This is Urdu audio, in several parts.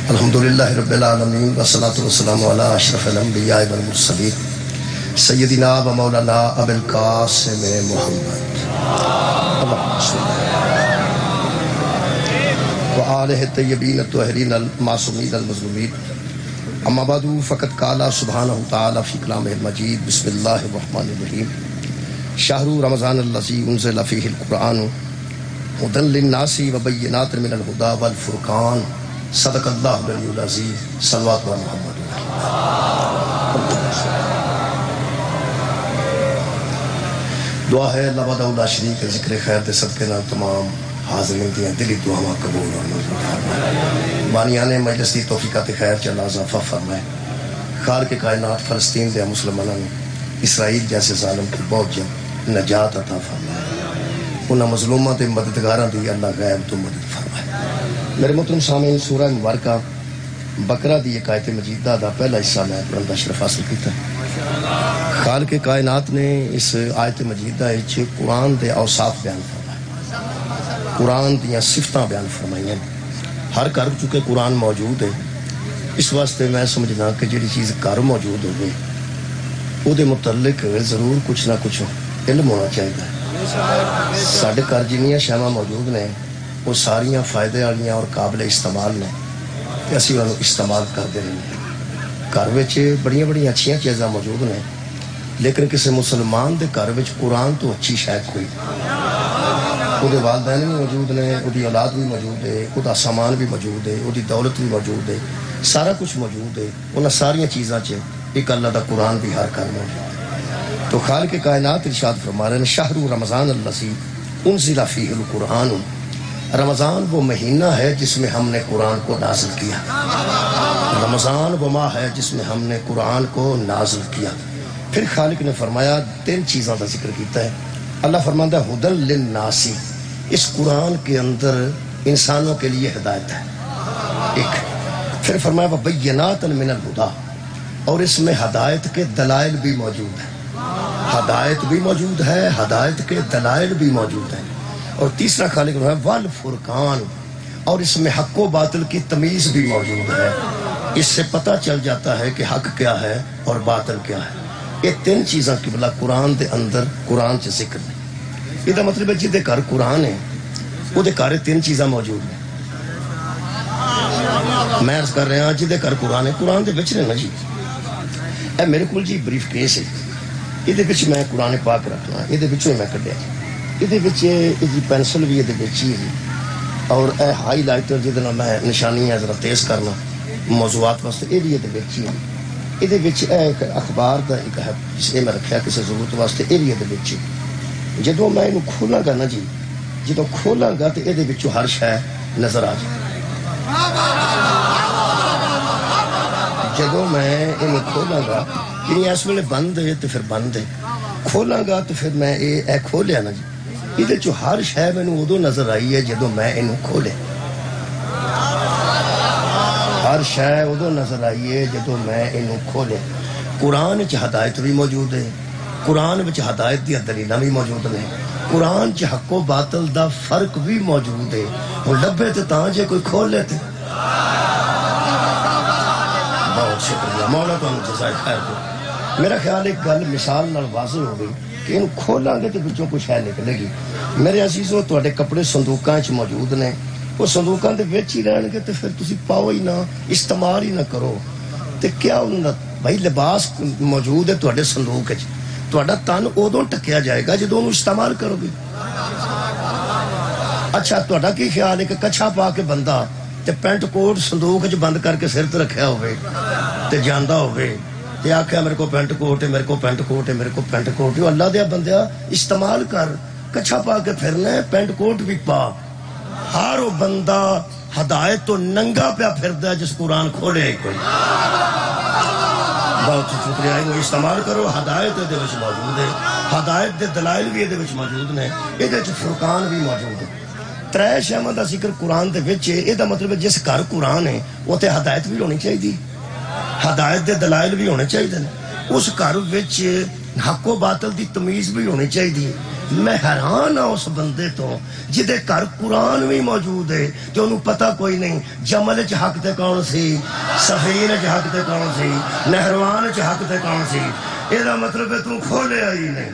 الحمدللہ رب العالمین والصلاة والسلام علی اشرف الانبیاء والمرسلین سیدنا و مولانا ابو القاسم محمد اللہم صلی وآلہ الطیبین الطاہرین المعصومین المظلومین اما بعد فقد قال سبحانہ تعالی فی کلامہ المجید بسم اللہ الرحمن الرحیم شہر رمضان الذی انزل فیہ القرآن ہدی للناس وبینات من الہدی والفرقان صدق اللہ العلی العظیم صلوات و محمد دعا ہے اللہ وحدہ لا شریک ذکر خیر دے صدقے نال تمام حاضرین دیاں دلی دعاواں قبول اور منظور فرمائے بانیان مجلس دی توفیقات خیر چ اللہ اضافہ فرمائے خالق کائنات فلسطین دے مسلماناں اسرائیل جیسے ظالم کی بہت جلد نجات عطا فرمائے انہاں مظلوماں تے مددگاراں دی اللہ غیب تو مدد فرمائے میرے محترم سامعین سورہ مبارکہ بقرہ دی ایک آیت مجیدہ دا پہلا حصہ میں پڑھن دا شرف حاصل کیتا ہے خالق کائنات نے اس آیت مجیدہ وچ قرآن دے اوصاف بیان فرمائے قرآن دیاں صفتاں بیان فرمائیاں ہر گھر چونکہ قرآن موجود ہے اس واسطے میں سمجھنا کہ جڑی چیز گھر موجود ہوگی او دے متعلق ضرور کچھ نہ کچھ علم ہونا چاہیے ساڈے گھر جنیاں شیواں موجود نے وہ ساریاں فائدے والیاں اور قابل استعمال نے تے اسی انہوں استعمال کرتے رہے ہیں گھر وچ بڑیاں بڑیاں اچھیاں چیزاں موجود نے لیکن کسی مسلمان دے گھر وچ قرآن تو اچھی شاید کوئی وہ دے والدین بھی موجود نے وہ دی اولاد بھی موجود ہے وہ دا سامان بھی موجود ہے وہ دی دولت بھی موجود ہے سارا کچھ موجود ہے انہاں ساریاں چیزاں چ ایک اللہ دا قرآن بھی ہر گھر موجود ہے تو خالق کائنات ارشاد فرما رہے ہیں شہر رمضان الذی انزل فیہ القرآن رمضان وہ مہینہ ہے جس میں ہم نے قرآن کو نازل کیا رمضان وہ ماہ ہے جس میں ہم نے قرآن کو نازل کیا پھر خالق نے فرمایا تین چیزوں کا ذکر کیتا ہے اللہ فرماتا ہے ہدی للناس اس قرآن کے اندر انسانوں کے لیے ہدایت ہے ایک پھر فرمایا وبینات من الہدی اور اس میں ہدایت کے دلائل بھی موجود ہیں ہدایت بھی موجود ہے ہدایت کے دلائل بھی موجود ہیں اور تیسرا خالق ہے والفرقان اور اس میں حق و باطل کی تمیز بھی موجود ہے اس سے پتہ چل جاتا ہے کہ حق کیا ہے اور باطل کیا ہے یہ تین چیزاں کی بلا قرآن دے اندر قرآن سے ذکر نہیں یہ دا مطلب ہے جدے گھر قرآن ہے وہ دے گھر تین چیزاں موجود ہیں میں عرض کر رہا ہوں جدے گھر قرآن ہے قرآن دے بچ رہنا جی اے میرے کول جی بریف کیس ہے یہ دے بچ میں قرآن پاک رکھنا یہ دے بچوں میں کڈیا یہ پینسل بھی یہ اور اے ہائی لائٹر جہد میں نشانی ذرا تیز کرنا موضوعات واسطے یہ بھی یہ ایک اخبار کا ایک ہے جسے میں رکھا کسی ضرورت واسطے یہ بھی یہ جدو میں یہ کھولاں گا نا جی جدو کھولاں گا تو یہ ہر شے نظر آ جائے جدو میں یہ کھولاں گا کہ اس ویلے بند ہے تو پھر بند ہے کھولاں گا تو پھر میں یہ کھولیا نا جی یہ جو ہر شے میں ادو نظر آئی ہے جدو میں انہوں کھولے ہر شے ادو نظر آئی ہے جدو میں انہوں کھولے قرآن چ ہدایت بھی موجود ہے قرآن وچ ہدایت دی دلیلاں بھی موجود نے قرآن چ حق و باطل دا فرق بھی موجود ہے وہ لبے تے تاں جے کوئی کھول لے تے بہت شکریہ مولا تانوں جزائے خیر دے میرا خیال ایک گل مثال نال واضح ہو گئی کہ انہوں کھولاں گے تو بچوں کچھ ہے نکلے گی میرے عزیزوں تواڈے کپڑے صندوقاں چ موجود نے وہ صندوقاں دے وچ ہی رہن گے تو پھر تسی پاؤ ہی نہ استعمال ہی نہ کرو تے کیا انہاں بھائی لباس موجود ہے تواڈے صندوق وچ تواڈا تن ادوں ٹکیا جائے گا جدوں انہوں استعمال کرو گے اچھا تواڈا کی خیال ہے کہ کچھا پا کے بندہ تے پینٹ کوٹ صندوق وچ بند کر کے سر تے رکھیا ہوئے تے جاندا ہوئے تے آکھیا میرے کو پینٹ کوٹ ہے میرے کو پینٹ کوٹ ہے میرے کو پینٹ کوٹ ہے اللہ دیا بندیا استعمال کر کچھا پا کے پھرنا ہے پینٹ کوٹ بھی پا ہر وہ بندہ ہدایت تو ننگا پیا پھردا ہے جس قرآن کھولے کوئی بہت شکریہ ہے وہ استعمال کرو ہدایت دے وچ موجود ہے ہدایت دے دلائل بھی دے وچ موجود نے یہ دے فرقان بھی موجود ہے ترے شیواں دا ذکر قرآن دے وچ ہے دا مطلب ہے جس گھر قرآن ہے وہ تے ہدایت بھی ہونی چاہیے ہدایت دے دلائل بھی ہونے چاہیے اس گھر وچ حق و باطل دی تمیز بھی ہونی چاہیے میں حیران ہوں اس بندے تو جدے گھر قرآن بھی موجود ہے کہ انہوں پتہ کوئی نہیں جمل چ حق تے کون سی، سفین چ حق تے کون سی، نہروان چ حق تے کون سی. یہ مطلب ہے تم کھولے ہی نہیں.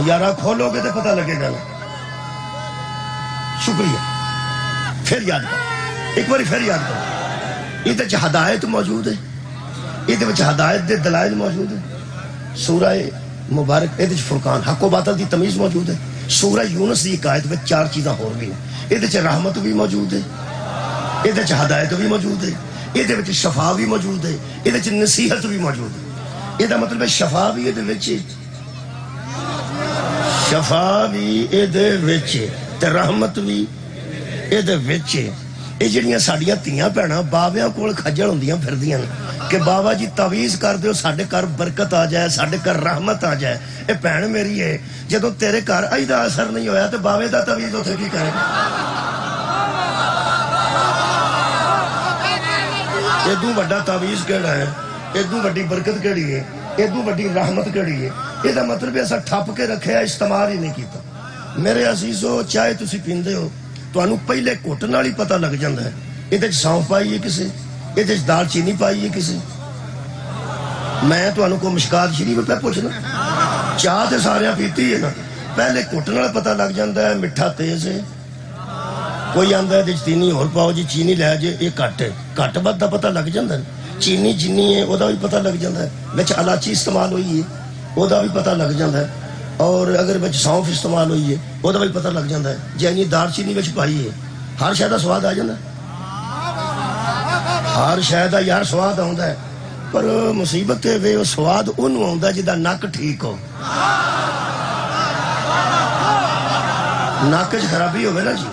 یارا کھولو گے تو پتہ لگے گا. شکریہ. پھر یاد کرو، ایک باری پھر یاد کرو. یہ ہدایت موجود ہے، یہ ہدایت دے دلائل موجود ہے. سورہ مبارک یہ فرقان حق و باطل دی تمیز موجود ہے. سورہ یونس دی ایک آیت میں 4 چیزاں ہور بھی ہیں. یہ رحمت بھی موجود ہے، یہ ہدایت بھی موجود ہے، یہ شفا بھی موجود ہے، یہ نصیحت بھی موجود ہے. یہ مطلب ہے شفا بھی یہ شفا بھی یہ رحمت بھی یہ. یہ جڑیاں ساڈیاں تیاں بھੈਣਾں باویاں کول کھجل ہوندیاں پھردیاں کہ بابا جی تعویذ کر دیو ساڈے گھر برکت آ جائے، ساڈے گھر رحمت آ جائے. اے بھੈਣ میری ہے جدوں تیرے گھر اج دا اثر نہیں ہویا تے باوے دا تعویذ اوتھے کی کرے گا؟ ادوں بڑا تعویذ کیڑا ہے، ادوں بڑی برکت کیڑی ہے، ادوں بڑی رحمت کیڑی ہے؟ یہ مطلب ایسا ٹھپ کے رکھے استعمال ہی نہیں کیتا. میرے عزیزو چائے تسی پیندے ہو تانوں پہلے گھٹ نال ہی پتہ لگ جاندا ہے یہ سونف پائی ہے کسے، یہ دال چینی پائی ہے کسے. میں تانوں کو مشکات شریف پہ پوچھنا، چاہ تے سارے پیتی ہے نا، پہلے گھٹ نال پتہ لگ جاندا ہے میٹھا تیز ہے. کوئی آندا ہے چینی اور پاؤ جی، چینی لے جے یہ گھٹ ہے، گھٹ بد دا پتہ لگ جاندا ہے. چینی جنی ہے وہ بھی پتہ لگ جاندا ہے، وچ الائچی استعمال ہوئی ہے وہ بھی پتہ لگ جاندا ہے، اور اگر وچ سونف استعمال ہوئی ہے وہ بھی پتہ لگ جاندا ہے. جے اینی دار چینی وچ پائی ہے ہر شے دا سواد آ جاندا ہے، ہر شے دا یار سواد آوندا ہے. پر مصیبت ہے وہ سواد انہوں آوندا جدا نک ٹھیک ہو. نک چ خرابی ہوے نا جی،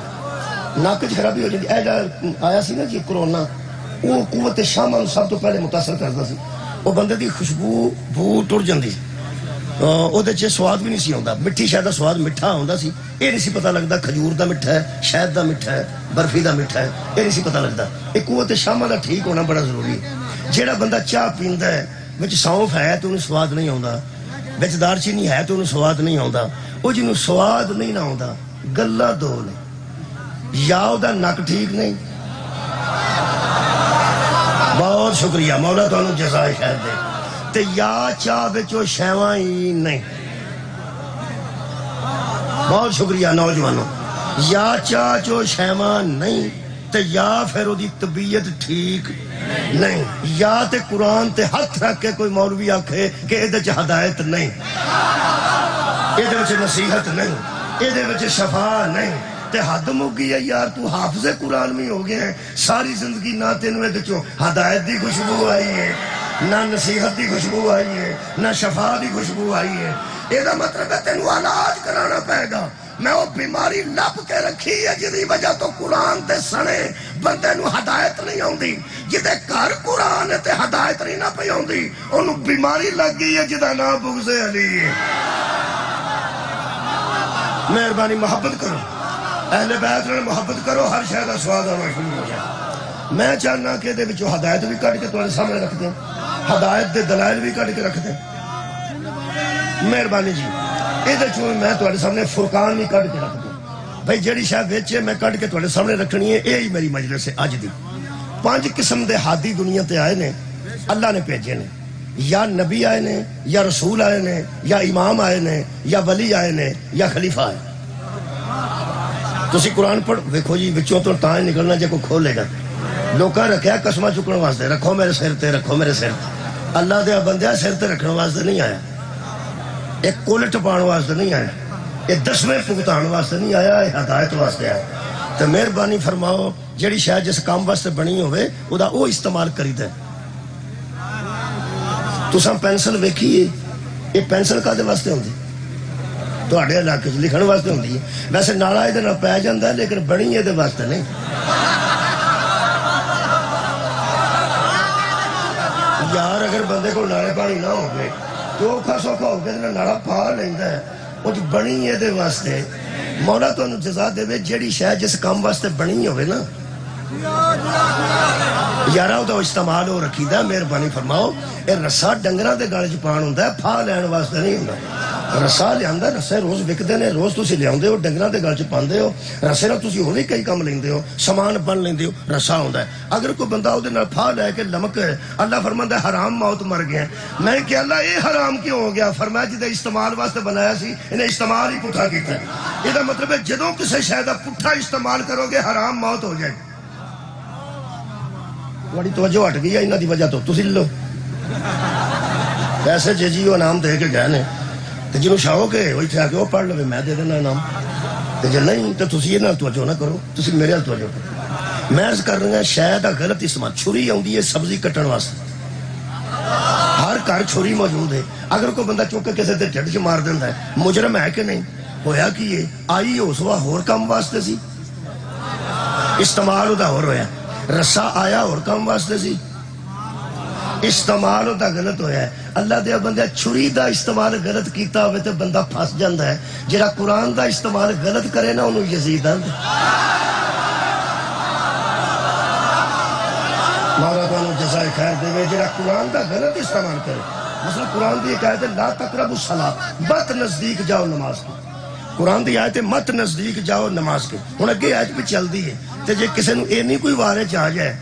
نک چ خرابی ہو جاتی. اے آیا سی نا جی کرونا، وہ قوت شامہ سب تو پہلے متاثر کرتا سی. وہ بندے دی خوشبو بو ٹر جاندی، وہ سواد بھی نہیں سی آتا. مٹھی شاید دا سواد میٹھا آتا سی، یہ نہیں سی پتہ لگتا کھجور دا میٹھا ہے، شہد دا میٹھا ہے، برفی دا میٹھا ہے، یہ نہیں سی پتہ لگتا. یہ قوت شامہ دا ٹھیک ہونا بڑا ضروری ہے. جیڑا بندہ چاہ پیندا ہے وچ سونف ہے تو انہوں سواد نہیں آتا، وچ دار چینی ہے تو انہوں سواد نہیں آتا. وہ جنہوں سواد نہیں نہ آتا گلا دو نے، یا او دا نک ٹھیک نہیں. بہت شکریہ مولا تانوں جزائے خیر دے. تے یا چاہ بچو شیواں ہی نہیں. بہت شکریہ نوجوانوں. یا چاہ چو شیواں نہیں تے یا پھر وہ دی طبیعت ٹھیک نہیں. یا تے قرآن تے ہاتھ رکھ کے کوئی مولوی آکھے کہ یہ ہدایت نہیں، یہ نصیحت نہیں، یہ شفا نہیں، تے حد مکی ہے. یار تو حافظ قرآن میں ہو گئے ہیں، ساری زندگی نہ تینوں ہدایت دی خوشبو آئی ہے، نہ نصیحت دی خوشبو آئی ہے، نہ شفا دی خوشبو آئی ہے. یہ مطلب ہے تینوں علاج کرانا پائے گا. میں وہ بیماری لپ کے رکھی ہے جدی وجہ تو قرآن تے سنے بندے نو ہدایت نہیں آتی. جدے گھر قرآن تے ہدایت نہیں نہ پی آتی انہوں بیماری لگ گئی ہے جدا نام بغض علی ہے. مہربانی محبت کرو، اہل بیت نے محبت کرو، ہر شے دا سواد آنا شروع ہو جائے. میں چاہنا کہ دے وچوں ہدایت بھی کٹ کے تمہارے سامنے رکھ دیں، ہدایت دے دلائل بھی کٹ کے رکھ دیں. مہربانی جی یہ میں تمہارے سامنے فرقان بھی کٹ کے رکھ دوں. بھائی جیڑی شاید ویچے میں کٹ کے تمہارے سامنے رکھنی ہے. یہی میری مجلس ہے اج دی. 5 قسم دے ہادی دنیا تے آئے نے، اللہ نے بھیجے نے. یا نبی آئے نے، یا رسول آئے نے، یا امام آئے نے، یا ولی آئے نے، یا خلیفہ آئے. تسی قرآن پڑھ ویکھو جی بچوں تو تاں ہی نکلنا جے کوئی کھولے گا. لوکاں رکھیا قسمہ چکن واسطے، رکھو میرے سر تے، رکھو میرے سر تے. اللہ دے بندیا سر تے رکھنے واسطے نہیں آیا، ایک کول ٹپان واسطے نہیں آیا، یہ 10ویں پگتان واسطے نہیں آیا، یہ ہدایت واسطے آیا. تو مہربانی فرماؤ جیڑی شاید جس کام واسطے بنی ہوئے وہ استعمال کری دے. تساں پینسل ویکھیے، یہ پینسل کدے واسطے ہوندی؟ تواڈے علاقے وچ لکھن واسطے ہوندی ہے. ویسے نالا یہ نال پی جاندا ہے لیکن بنی یہ واسطے نہیں. یار اگر بندے کو نالے پانی نہ ہوگے تو اوکھا سوکھا ہو کے نالا پا لینا ہے، وہ بنی یہ واسطے. مولا تمہیں جزا دے جیڑی شاید جس کام واسطے بنی ہوئے نا یارہ وہ استعمال ہو رکھی دا. مہربانی فرماؤ یہ رسا ڈنگراں دے گل چ پان ہوندا ہے، پھا لین واسطے نہیں ہوندا. رسا لیا رسے روز وکتے ہیں روز تھی لیا ڈنگر کے گل چ پاندے ہو رسے نال تھی ہور بھی کئی کام لیندے ہو سامان بن لیندے ہو رسا آتا ہے اگر کوئی بندہ وہ پھا لے کے لمک اللہ فرماندا ہے حرام موت مر گیا میں کہ اللہ یہ حرام کیوں ہو گیا فرمایا جہاں استعمال واسطے بنایا سی انہیں استعمال ہی پٹھا کیتا ہے یہ مطلب ہے جدوں کسی شے دا پٹھا استعمال کرو گے حرام موت ہو جائے بڑی توجہ ہٹ گئی ہے انہاں دی وجہ تو تسی لو پیسے جی وہ انعام دے کے گئے نے تو جنہوں شوق ہے وہی آ کے وہ پڑھ لو میں دے دینا انعام جی نہیں تو تسی یہ نال توجہ نہ کرو تسی میرے نال توجہ کرو میں عرض کر رہا شاید غلط استعمال چھری آتی ہے سبزی کٹن واسطے ہر گھر چھری موجود ہے اگر کوئی بندہ چوک کے کسی کے ڈھڈ چ مار دینا ہے مجرم ہے کہ نہیں ہویا کہ یہ آئی حوصلہ ہور کام واسطے سی استعمال ہوتا ہور ہویا رسا آیا ہور کام واسطے سی استعمال ہوتا غلط ہویا ہے اللہ دیا بندہ چھری دا استعمال غلط کیتا ہوئے تو بندہ پھنس جاندہ ہے جڑا قرآن دا استعمال غلط کرے نا انہوں یزید آندے مولا تعالیٰ جزائے خیر دے جڑا قرآن دا غلط استعمال کرے مثلا قرآن دی ایک آیت ہے لا تقربوا الصلاۃ مت نزدیک جاؤ نماز کی قرآن دی آیت ہے مت نزدیک جاؤ نماز کے ہن اگے آیت پہ چل دی ہے تے جے کسے نوں اے نہیں کوئی وارے چ آ جائے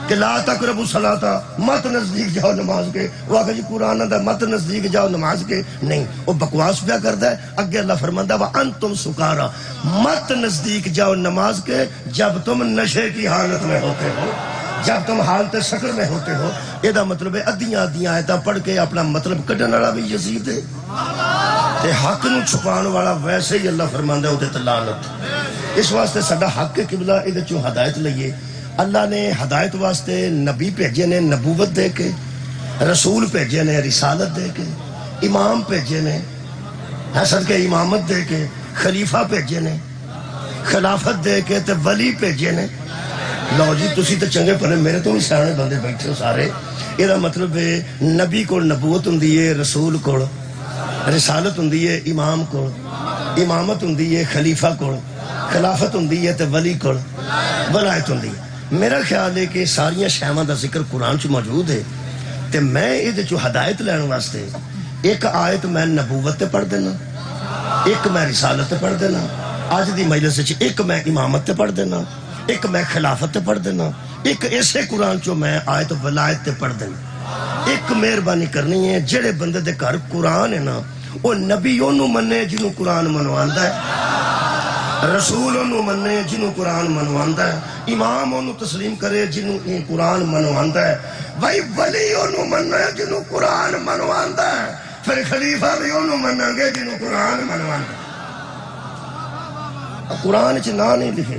کہ لا تقربوا الصلاۃ مت نزدیک جاؤ نماز کے وہ آگے جی قرآن دا مت نزدیک جاؤ نماز کے نہیں وہ بکواس پیا کرتا ہے اگے اللہ فرماندا وانتم سکارا مت نزدیک جاؤ نماز کے جب تم نشے کی حالت میں ہوتے ہو جب تم حالت سکر میں ہوتے ہو یہ مطلب ہے ادیاں آیتاں پڑھ کے اپنا مطلب کڈن والا بھی یزید ہے تے حق نو چھپان والا ویسے ہی اللہ فرماندا ہے اودے تے لعنت اس واسطے ساڈا حق قبلہ ادھے چوں ہدایت لئیے اللہ نے ہدایت واسطے نبی بھیجے نے نبوت دے کے رسول بھیجے نے رسالت دے کے امام بھیجے نے حسد کے امامت دے کے خلیفہ بھیجے نے خلافت دے کے تے ولی بھیجے نے لو جی تسی تے چنگے پنے میرے تو بھی سیانے بندے بیٹھے ہو سارے یہ مطلب ہے نبی کو نبوت ہوندی ہے رسول کو رسالت ہوندی ہے امام کو امامت ہوندی ہے خلیفہ کو خلافت ہوندی ہے تے ولی کو ولایت ہوندی ہے میرا خیال ہے کہ ساریاں شیواں دا ذکر قرآن چ موجود ہے تے میں یہ جو ہدایت لین واسطے ایک آیت میں نبوت تے پڑھ دینا ایک میں رسالت تے پڑھ دینا آج دی مجلس وچ ایک میں امامت تے پڑھ دینا ایک میں خلافت تے پڑھ دینا ایک ایسے قرآن چو میں آیت ولایت تے پڑھ دینا ایک مہربانی کرنی ہے جڑے بندے دے گھر قرآن ہے نا وہ نبی انہوں منے جنہوں قرآن منواندا ہے رسول انہوں منے جنہوں قرآن منواندا ہے امام انہوں تسلیم کرے جنہوں قرآن منواندا ہے بھائی ولی انہوں منے جنہوں قرآن منواندا ہے پھر خلیفہ بھی انہوں منیں گے جنہوں قرآن منواندا ہے قرآن چ نہ نہیں لکھے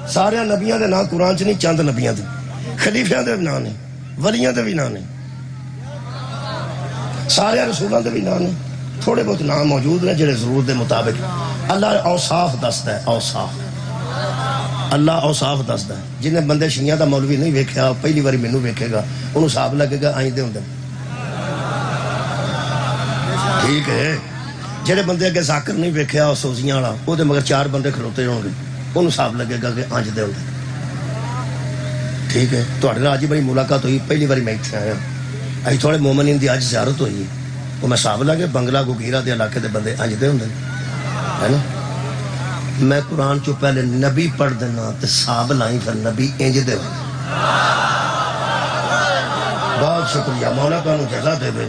سارے نبیاں دے نام قرآن چ نہیں چند نبیاں دے خلیفیاں دے نام نہیں ولیاں دے بھی نام نہیں سارے رسولاں دے بھی نام نہیں تھوڑے بہت نام موجود ہیں جڑے ضرورت دے مطابق اللہ اوصاف دستا ہے اوصاف اللہ اوصاف دستا ہے جنہیں بندے شیعہ دا مولوی نہیں ویکھیا پہلی باری مینوں ویکھے گا انہوں صاحب لگے گا آئیں دے ہوندے ٹھیک ہے جڑے بندے اگے ذاکر نہیں ویکھیا سوزیاں والا او دے مگر چار بندے کھلوتے ہون گے انہوں صاحب لگے گا کہ آنج دے ہوندے ٹھیک ہے تو اڑ آج بڑی ملاقات ہوئی پہلی باری میں ایتھے آیا ائی تھوڑے مومنین دی آج زیارت ہوئی ہے وہ میں صاحب لگے بنگلہ گوگیرہ دے علاقے دے بندے آنج دے ہوندے ہے نا میں قرآن چو پہلے نبی پڑھ دینا تے صاحب لائیں پھر نبی انج دے ہوندے بہت شکریہ مولا کانو جزا دے دے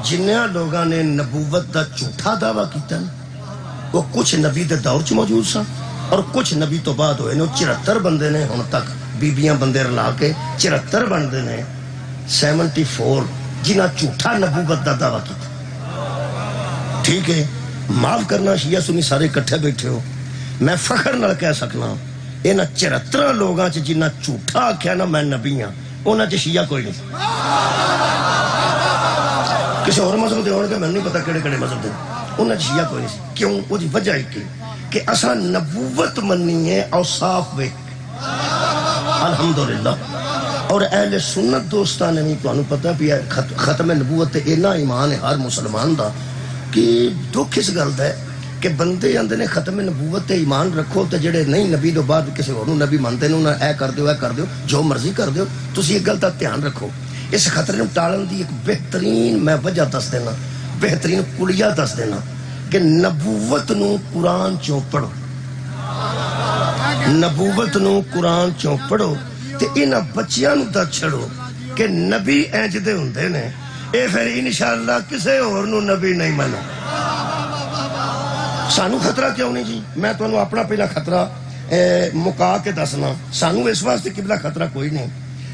جنہاں لوگاں نے نبوت دا جھوٹا دعویٰ کیتا ہے وہ کچھ نبی دے دور چ موجود سا اور کچھ نبی تو بعد ہوئے نے 74 بندے نے ہن تک بیبیاں بندے رلا کے 74 بندے نے 74 جنہاں جھوٹا نبوت دا دعویٰ کیتا ٹھیک ہے معاف کرنا شیعہ سنی سارے اکٹھے بیٹھے ہو میں فخر نال کہہ سکنا انہاں 74 لوگاں چ جنہاں جھوٹا آکھیا نا میں نبی ہاں انہاں چ شیعہ کوئی نہیں کسی اور مذہب دے ہون گے میں نہیں پتا کیڑے کیڑے مذہب دے انہاں چ شیعہ کوئی نہیں کیوں وہ دی وجہ ایک کہ اساں نبوت مننی ہے اوصاف وے الحمدللہ اور اہل سنت دوستان نے تو انہوں پتہ بھی ختم نبوت تے اینا ایمان ہے ہر مسلمان دا کہ دکھ اس گل ہے کہ بندے اندر نے ختم نبوت تے ایمان رکھو تے جڑے نہیں نبی دو بعد کسی اور نبی مانتے نے انہاں اے کر دیو جو مرضی کر دیو تسی ایک گل دا دھیان رکھو اس خطرے نوں ٹالن دی ایک بہترین میں وجہ دس دینا بہترین کلیہ دس دینا کہ نبوت نو قرآن چوں پڑھو، نبوت نو قرآن چوں پڑھو تے انہاں بچیاں نو دا چھڑو کہ نبی اینج دے ہوندے نے، اے پھر انشاءاللہ کسے اور نو نبی نہیں منو۔ سانو خطرہ کیوں نہیں جی؟ میں تو انہوں اپنا پہلا خطرہ مکا کے دسنا، سانو اس واسطے قبلہ خطرہ کوئی نہیں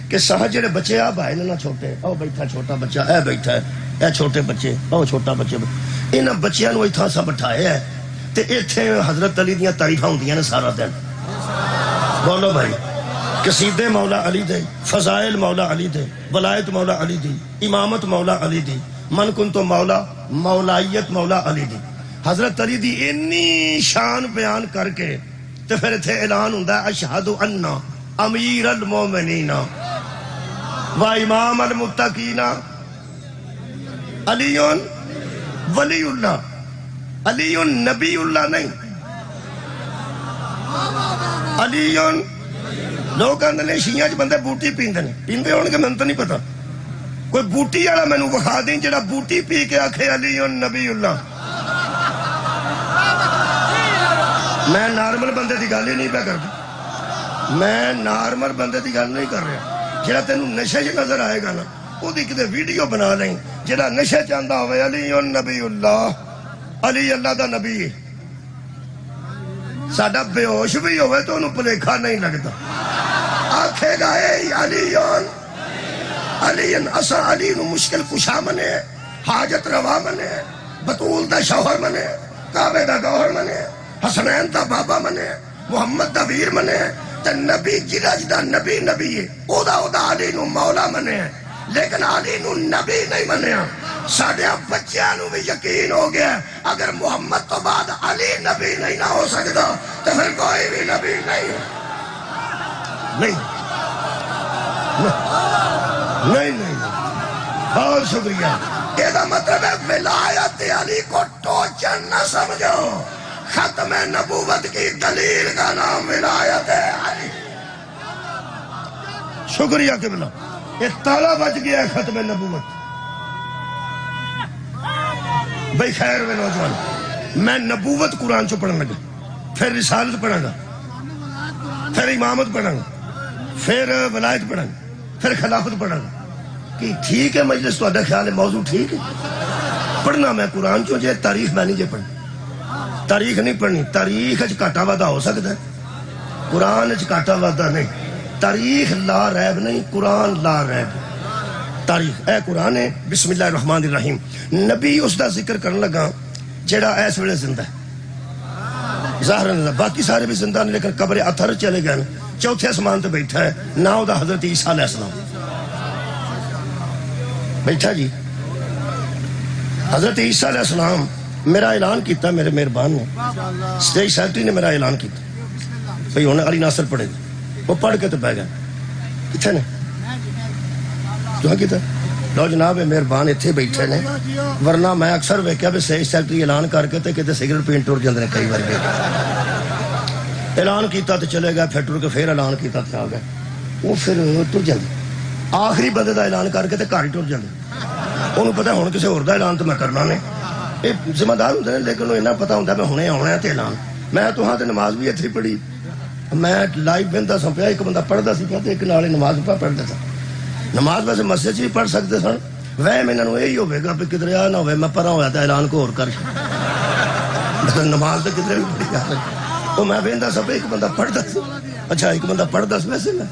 کہ ساہ جڑے بچے آپ آئے نا چھوٹے، او بیٹھا چھوٹا بچہ، اے بیٹھا ہے، اے چھوٹے بچے، او چھوٹا بچے، انہاں بچیاں نو اتھا سا بٹھائے ہے تے ایتھے حضرت علی دیاں تعریفاں ہوندیاں نے سارا دن۔ بولو بھائی، قصیدے مولا علی دے، فضائل مولا علی دے، ولایت مولا علی دی، امامت مولا علی دی، من کن تو مولا، مولائیت مولا علی دی، حضرت علی دی انی شان بیان کر کے تے پھر اتھے اعلان ہوندا ہے اشہد ان امیر المومنین و امام المتقین علی ولی اللہ، علی نبی اللہ نہیں، علی لوگ کہتے ہیں شیعہ چ بندے بوٹی پیندے نے، پیندے ہون کے میں تو نہیں پتا، کوئی بوٹی والا مینوں وکھا دیں جڑا بوٹی پی کے آکھے علی نبی اللہ۔ میں نارمل بندے دی گل ہی نہیں پہ کرتا، میں نارمل بندے دی گل نہیں کر رہا، جڑا تینوں نشے چ نظر آئے گا نا وہ دی کتے ویڈیو بنا لیں، جڑا نشے چاہتا ہوئے علی نبی اللہ، علی اللہ دا نبی ہے، ساڈا بے ہوش بھی ہوئے تو انہوں پلیکھا نہیں لگتا، آکھے گا اے علی علی اسا علی نو مشکل کشا منے، حاجت روا منے، بطول دا شوہر منے، کعبے دا گوہر منے، حسنین دا بابا منے، محمد دا ویر منے، تے نبی جدا جدا نبی نبی ہے، او دا علی نو مولا منے، لیکن علی نو نبی نہیں منے۔ ساڑھے بچیاں نو بھی یقین ہو گیا اگر محمد تو بعد علی نبی نہیں نہ ہو سکتا تو پھر کوئی بھی نبی نہیں نہیں نہیں نہیں۔ بہت شکریہ۔ یہ مطلب ہے ولایت علی کو ٹوچن نہ سمجھو، ختم نبوت کی دلیل کا نام ولایت علی۔ شکریہ قبلہ، یہ تالا بچ گیا ہے ختم نبوت۔ بھئی خیر میں نوجوان، میں نبوت قرآن چو پڑھنے لگا، پھر رسالت پڑھا گا، پھر امامت پڑھا گا، پھر ولایت پڑھا گا، پھر خلافت پڑھا گا۔ کہ ٹھیک ہے مجلس تو اڈا خیال ہے، موضوع ٹھیک ہے، پڑھنا میں قرآن چو جائے، تاریخ میں نہیں جائے پڑھنا، تاریخ نہیں پڑھنی، تاریخ اچھ کاٹا وعدہ ہو سکتا ہے، قرآن اچھ کاٹا وعدہ نہیں، تاریخ لا ریب نہیں، قرآن لا ریب۔ تاریخ اے قرآن ہے، بسم اللہ الرحمن الرحیم، نبی اس دا ذکر کرنے لگا جیڑا ایس ویلے زندہ ہے، ظاہر اللہ باقی سارے بھی زندہ نہیں، لیکن قبر اتھر چلے گئے، چوتھے اسمان تے بیٹھا ہے، ناؤ دا حضرت عیسیٰ علیہ السلام بیٹھا جی۔ حضرت عیسیٰ علیہ السلام میرا اعلان کیتا، میرے مہربان نے، سٹیج سیکٹری نے میرا اعلان کیتا بھئی انہیں علی ناصر پڑھے گا، وہ پڑھ کے تو بہ گئے، کتھے نے کیوں کیتا؟ لو جناب مہربان اتھے بیٹھے نے، ورنہ میں اکثر ویکھیا بھی سٹیج سیکٹری اعلان کر کے تے کتے سگریٹ پین ٹر جاندے نے کئی بار بھی، اعلان کیتا تو چلے گئے، پھر ٹر کے پھر اعلان کیتا تو آ گئے، وہ پھر ٹر جاندے، آخری بندے دا اعلان کر کے تے گھر ہی ٹر جاندے، انہوں پتہ ہن کسی اور دا اعلان تو میں کرنا نہیں، یہ ذمہ دار ہوندے نے، لیکن انہوں انہاں پتہ ہوندا میں ہنے آنا ہے تے اعلان۔ میں تو ہاں تے نماز بھی اتھے پڑھی، میں لائیو بہندا سا پیا، ایک بندہ پڑھدا سی پیا تے ایک نالے نماز پڑھدا تھا، نماز ویسے مسجد بھی پڑھ سکتے سن، وہم انہوں نے یہی ہوئے گا کہ کدھر آ نہ ہوئے میں پرا ہوا تھا اعلان کو اور کر نماز تو کدھر بھی پڑھی جا رہی، وہ میں بہندا سا پہ ایک بندہ پڑھدا سی، اچھا ایک بندہ پڑھدا سی، ویسے میں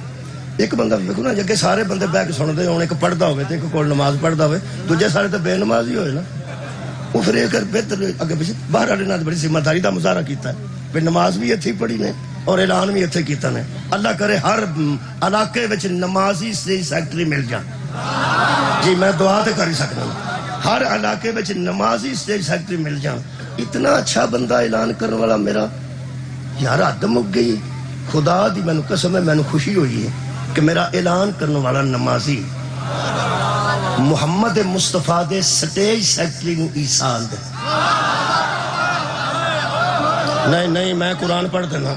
ایک بندہ دیکھو نا جگہ سارے بندے بہ کے سن دے ہوں، ایک پڑھدا ہوئے تے ایک کول نماز پڑھدا ہوئے، دوجے سارے تو بے نماز ہی ہوئے نا، وہ پھر ایک بہتر اگے پیچھے باہر والے نال بڑی ذمہ داری دا مظاہرہ کیتا ہے کہ نماز بھی اتھی پڑھی نے اور اعلان بھی اتھے کیتا نے۔ اللہ کرے ہر علاقے وچ نمازی سٹیج سیکٹری مل جان، جی میں دعا تے کر ہی سکتا ہوں، ہر علاقے وچ نمازی سٹیج سیکٹری مل جان، اتنا اچھا بندہ اعلان کرنے والا میرا یار حد مک گئی، خدا دی مینوں قسم ہے، مینوں خوشی ہوئی ہے کہ میرا اعلان کرنے والا نمازی محمد مصطفیٰ دے سٹیج سیکٹری نو ایسان دے۔ نہیں میں قرآن پڑھ دینا،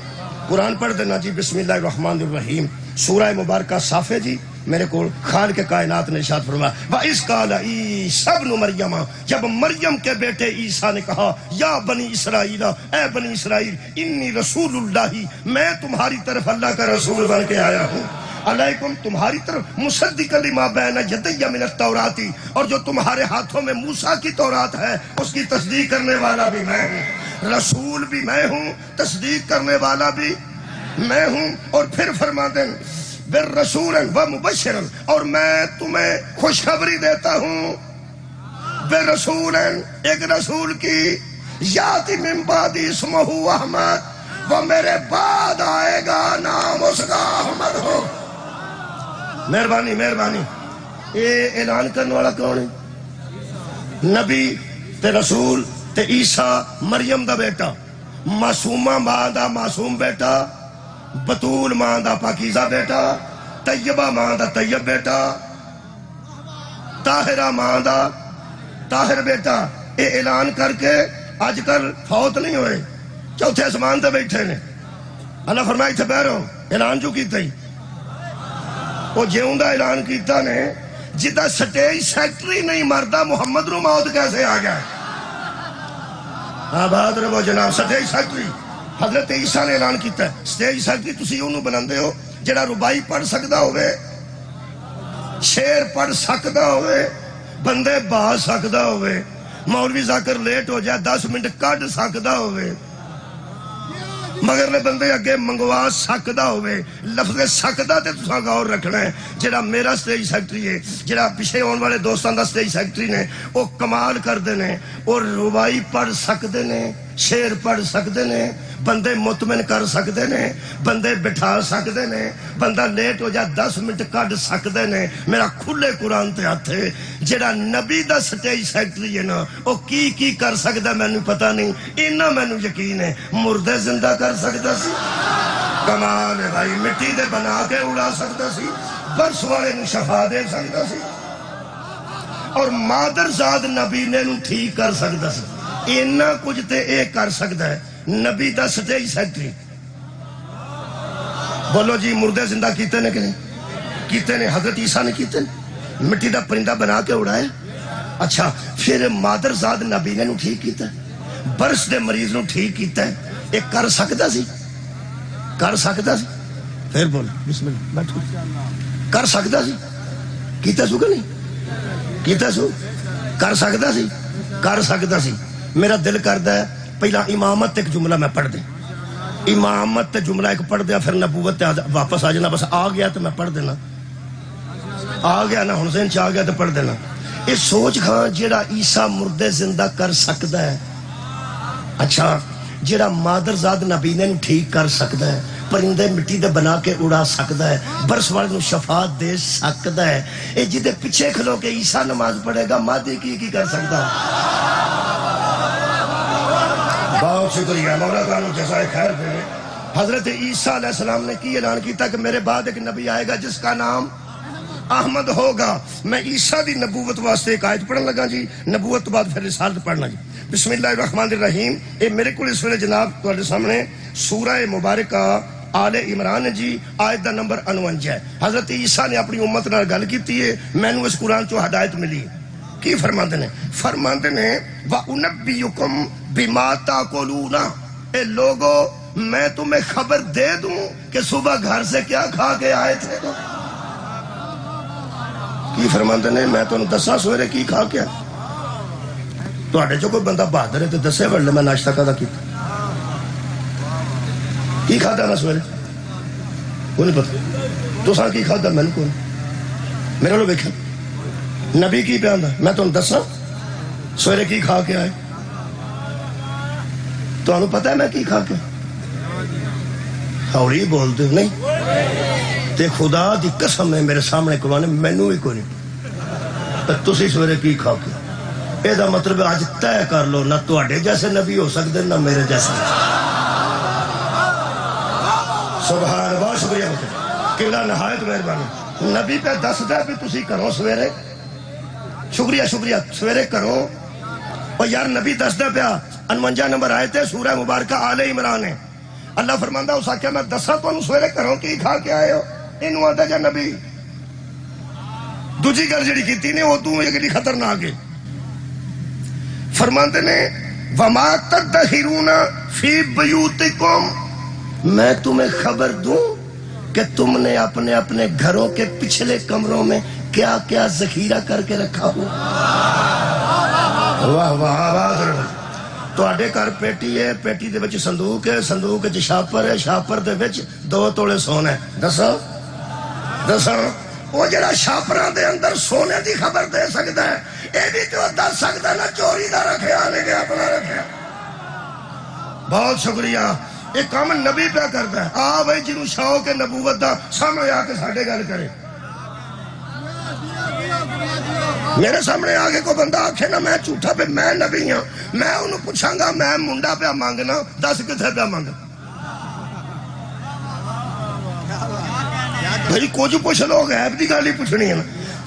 قرآن پڑھ دینا جی۔ بسم اللہ الرحمن الرحیم، سورہ مبارکہ صافے جی میرے کو خالق کائنات نے ارشاد فرمایا وَإِذْ قَالَ عِيسَىٰ ابْنُ مَرْيَمَ، جب مریم کے بیٹے عیسیٰ نے کہا یا بنی اسرائیل، اے بنی اسرائیل، انی رسول اللہ، میں تمہاری طرف اللہ کا رسول بن کے آیا ہوں، علیکم تمہاری طرف مصدقا لما بین یدی من التوراۃ، اور جو تمہارے ہاتھوں میں موسیٰ کی تورات ہے اس کی تصدیق کرنے والا بھی میں ہوں، رسول بھی میں ہوں، تصدیق کرنے والا بھی میں ہوں۔ اور پھر فرماتے ہیں بالرسول و مبشرا، اور میں تمہیں خوشخبری دیتا ہوں بالرسول، ایک رسول کی، یاتی من بعد اسمہ احمد، وہ میرے بعد آئے گا نام اس کا احمد ہو۔ مہربانی مہربانی، یہ اعلان کرنے والا کون ہے؟ نبی تے رسول تے عیسیٰ مریم دا بیٹا، معصومہ ماں دا معصوم بیٹا، بطول ماں دا پاکیزہ بیٹا، طیبہ ماں دا طیب بیٹا، طاہرہ ماں دا طاہر بیٹا، اے اعلان کر کے آج کل فوت نہیں ہوئے، چوتھے اسمان تے بیٹھے نے۔ اللہ فرمائی تھے بیرو اعلان جو کیتا ہی وہ جیوں دا اعلان کیتا نے، جدہ سٹیج سیکٹری نہیں مردہ محمد نو موت کیسے آ گیا؟ آباد رہو جناب، سٹیج سیکٹری حضرت عیسیٰ نے اعلان کیتا ہے۔ سٹیج سیکٹری تسی انہوں بناندے ہو جڑا ربائی پڑھ سکدا ہوئے، شعر پڑھ سکدا ہوئے، بندے با سکدا ہوئے، مولوی ذاکر لیٹ ہو جائے 10 منٹ کڈ سکدا ہوئے، مگر نے بندے اگے منگوا سکدا ہوئے۔ لفظ سکدا تے تساں غور رکھنا ہے۔ جڑا میرا سٹیج سیکٹری ہے، جڑا پیچھے آن والے دوستان دا سٹیج سیکٹری نے، وہ کمال کردے نے، اور ربائی پڑھ سکدے نے، شعر پڑھ سکدے نے، بندے مطمئن کر سکدے نے، بندے بٹھا سکدے نے، بندہ لیٹ ہو جائے 10 منٹ کڈ سکدے نے۔ میرا کھلے قرآن تے ہاتھ ہے، جڑا نبی دا سٹیج سیکٹری ہے نا، وہ کی کر سکدا میں نے پتہ نہیں، اینا میں نے یقین ہے مردے زندہ کر سکدا سی، کمال ہے بھائی، مٹی دے بنا کے اڑا سکدا سی، برس والے نو شفا دے سکدا سی، اور مادر زاد نبی نے نو ٹھیک کر سکدا سی۔ اینا کچھ تے اے کر سکدا ہے نبی دا سٹیج سیکٹری۔ بولو جی مردے زندہ کیتے نے کہ نہیں کیتے نے؟ حضرت عیسیٰ نے کیتے نے، مٹی دا پرندہ بنا کے اڑائے۔ اچھا پھر مادر زاد نبی نے نو ٹھیک کیتا ہے، برس دے مریض نو ٹھیک کیتا ہے، ایک کر سکتا سی، کر سکتا سی، پھر بول بسم اللہ بیٹھو، کر سکتا سی، کیتا سو کہ نہیں کیتا سو، کر سکتا سی، کر سکتا سی۔ میرا دل کردا ہے پہلا امامت ایک جملہ میں پڑھ دیں، امامت تے جملہ ایک پڑھ دیا، پھر نبوت تے واپس آ جانا، بس آ گیا تو میں پڑھ دینا، آ گیا نا حسین چاہ گیا تو پڑھ دینا۔ یہ سوچ کھاں جیڑا عیسیٰ مردے زندہ کر سکتا ہے، اچھا جیڑا مادر زاد نبی نے ٹھیک کر سکتا ہے، پرندے مٹی دے بنا کے اڑا سکتا ہے، برس والے نو شفاعت دے سکتا ہے، اے جدے پیچھے کھلو کے عیسیٰ نماز پڑھے گا مادی کی کر سکتا ہے؟ بہت شکریہ، مولا تعالیٰ جزائے خیر دے۔ حضرت عیسیٰ علیہ السلام نے کی اعلان کیتا کہ میرے بعد ایک نبی آئے گا جس کا نام احمد ہوگا۔ میں عیسیٰ دی نبوت واسطے ایک آیت پڑھن لگا جی، نبوت بعد پھر رسالت پڑھنا جی۔ بسم اللہ الرحمن الرحیم۔ اے میرے کو اس ویلے جناب تواڈے سامنے سورہ مبارکہ آل عمران جی آیت دا نمبر 49 ہے۔ حضرت عیسیٰ نے اپنی امت نال گل کیتی ہے، میں نے اس قرآن چو ہدایت ملی۔ کی فرماندے نے؟ فرماندے نے وَأُنَبِّئُكُمْ بِمَا تَأْكُلُونَ، اے لوگو میں تمہیں خبر دے دوں کہ صبح گھر سے کیا کھا کے آئے تھے۔ کی فرماندے نے؟ میں تو دسا سویرے کی کھا کے آئے۔ تو آٹے جو کوئی بندہ بہادر ہے تو دسے بڑھ لے میں ناشتہ کھا کیتا، کی کھاتا میں سویرے کو نہیں پتا، تو ساں کی کھاتا میں نے کون میرے لوگ بیکھا نبی کی پہ آندہ، میں تو دسا سویرے کی کھا کے آئے، تو انہوں پتہ ہے میں کی کھا کے ہوری بولتے ہو نہیں تے خدا دی قسم ہے میرے سامنے قرآن میں نو ہی کوئی نہیں، تسی سویرے کی کھا کے اے دا مطلب آج طے کر لو نہ تو اڈے جیسے نبی ہو سکتے نہ میرے جیسے۔ سبحان بہت شکریہ قبلہ نہایت مہربانی۔ نبی پہ دس دے بھی تسی کرو سویرے، شکریہ شکریہ سویرے کرو، اور یار نبی دس دے پیا 49 نمبر آئے تھے سورہ مبارکہ آل عمران ہے۔ اللہ فرماندہ اس آکھیا میں دسا تو انہوں سویرے کرو کی کھا کے آئے ہو، انہوں آتا جا نبی دوجی گل جڑی کیتی نے وہ تو ایک خطرناک ہے. فرماتے نے وما تدخرون فی بیوتکم، میں تمہیں خبر دوں کہ تم نے اپنے اپنے گھروں کے پچھلے کمروں میں کیا کیا ذخیرہ کر کے رکھا ہو. واہ واہ آواز. تواڈے گھر پیٹی ہے، پیٹی دے وچ صندوق ہے، صندوق وچ شاپر ہے، شاپر دے وچ 2 تولے سونا ہے. دسو وہ جڑا شاپراں دے اندر سونے دی خبر دے سکتا ہے، اے بھی تو دس سکتا نہ چوری دا رکھیا نے کہ اپنا رکھیا. بہت شکریہ. یہ کام نبی پہ کرتا ہے. آ بھائی جنوں شوق ہے نبوت دا سامنے آ کے ساڈے گل کرے. میرے سامنے آگے کو بندہ آکھے نا میں جھوٹا پہ میں نبی ہوں، میں انہوں پوچھاں گا میں منڈا پہ مانگنا 10 کتھے پہ مانگنا. بھائی کچھ پوچھ لو، غیب دی گل ہی پوچھنی ہے نا.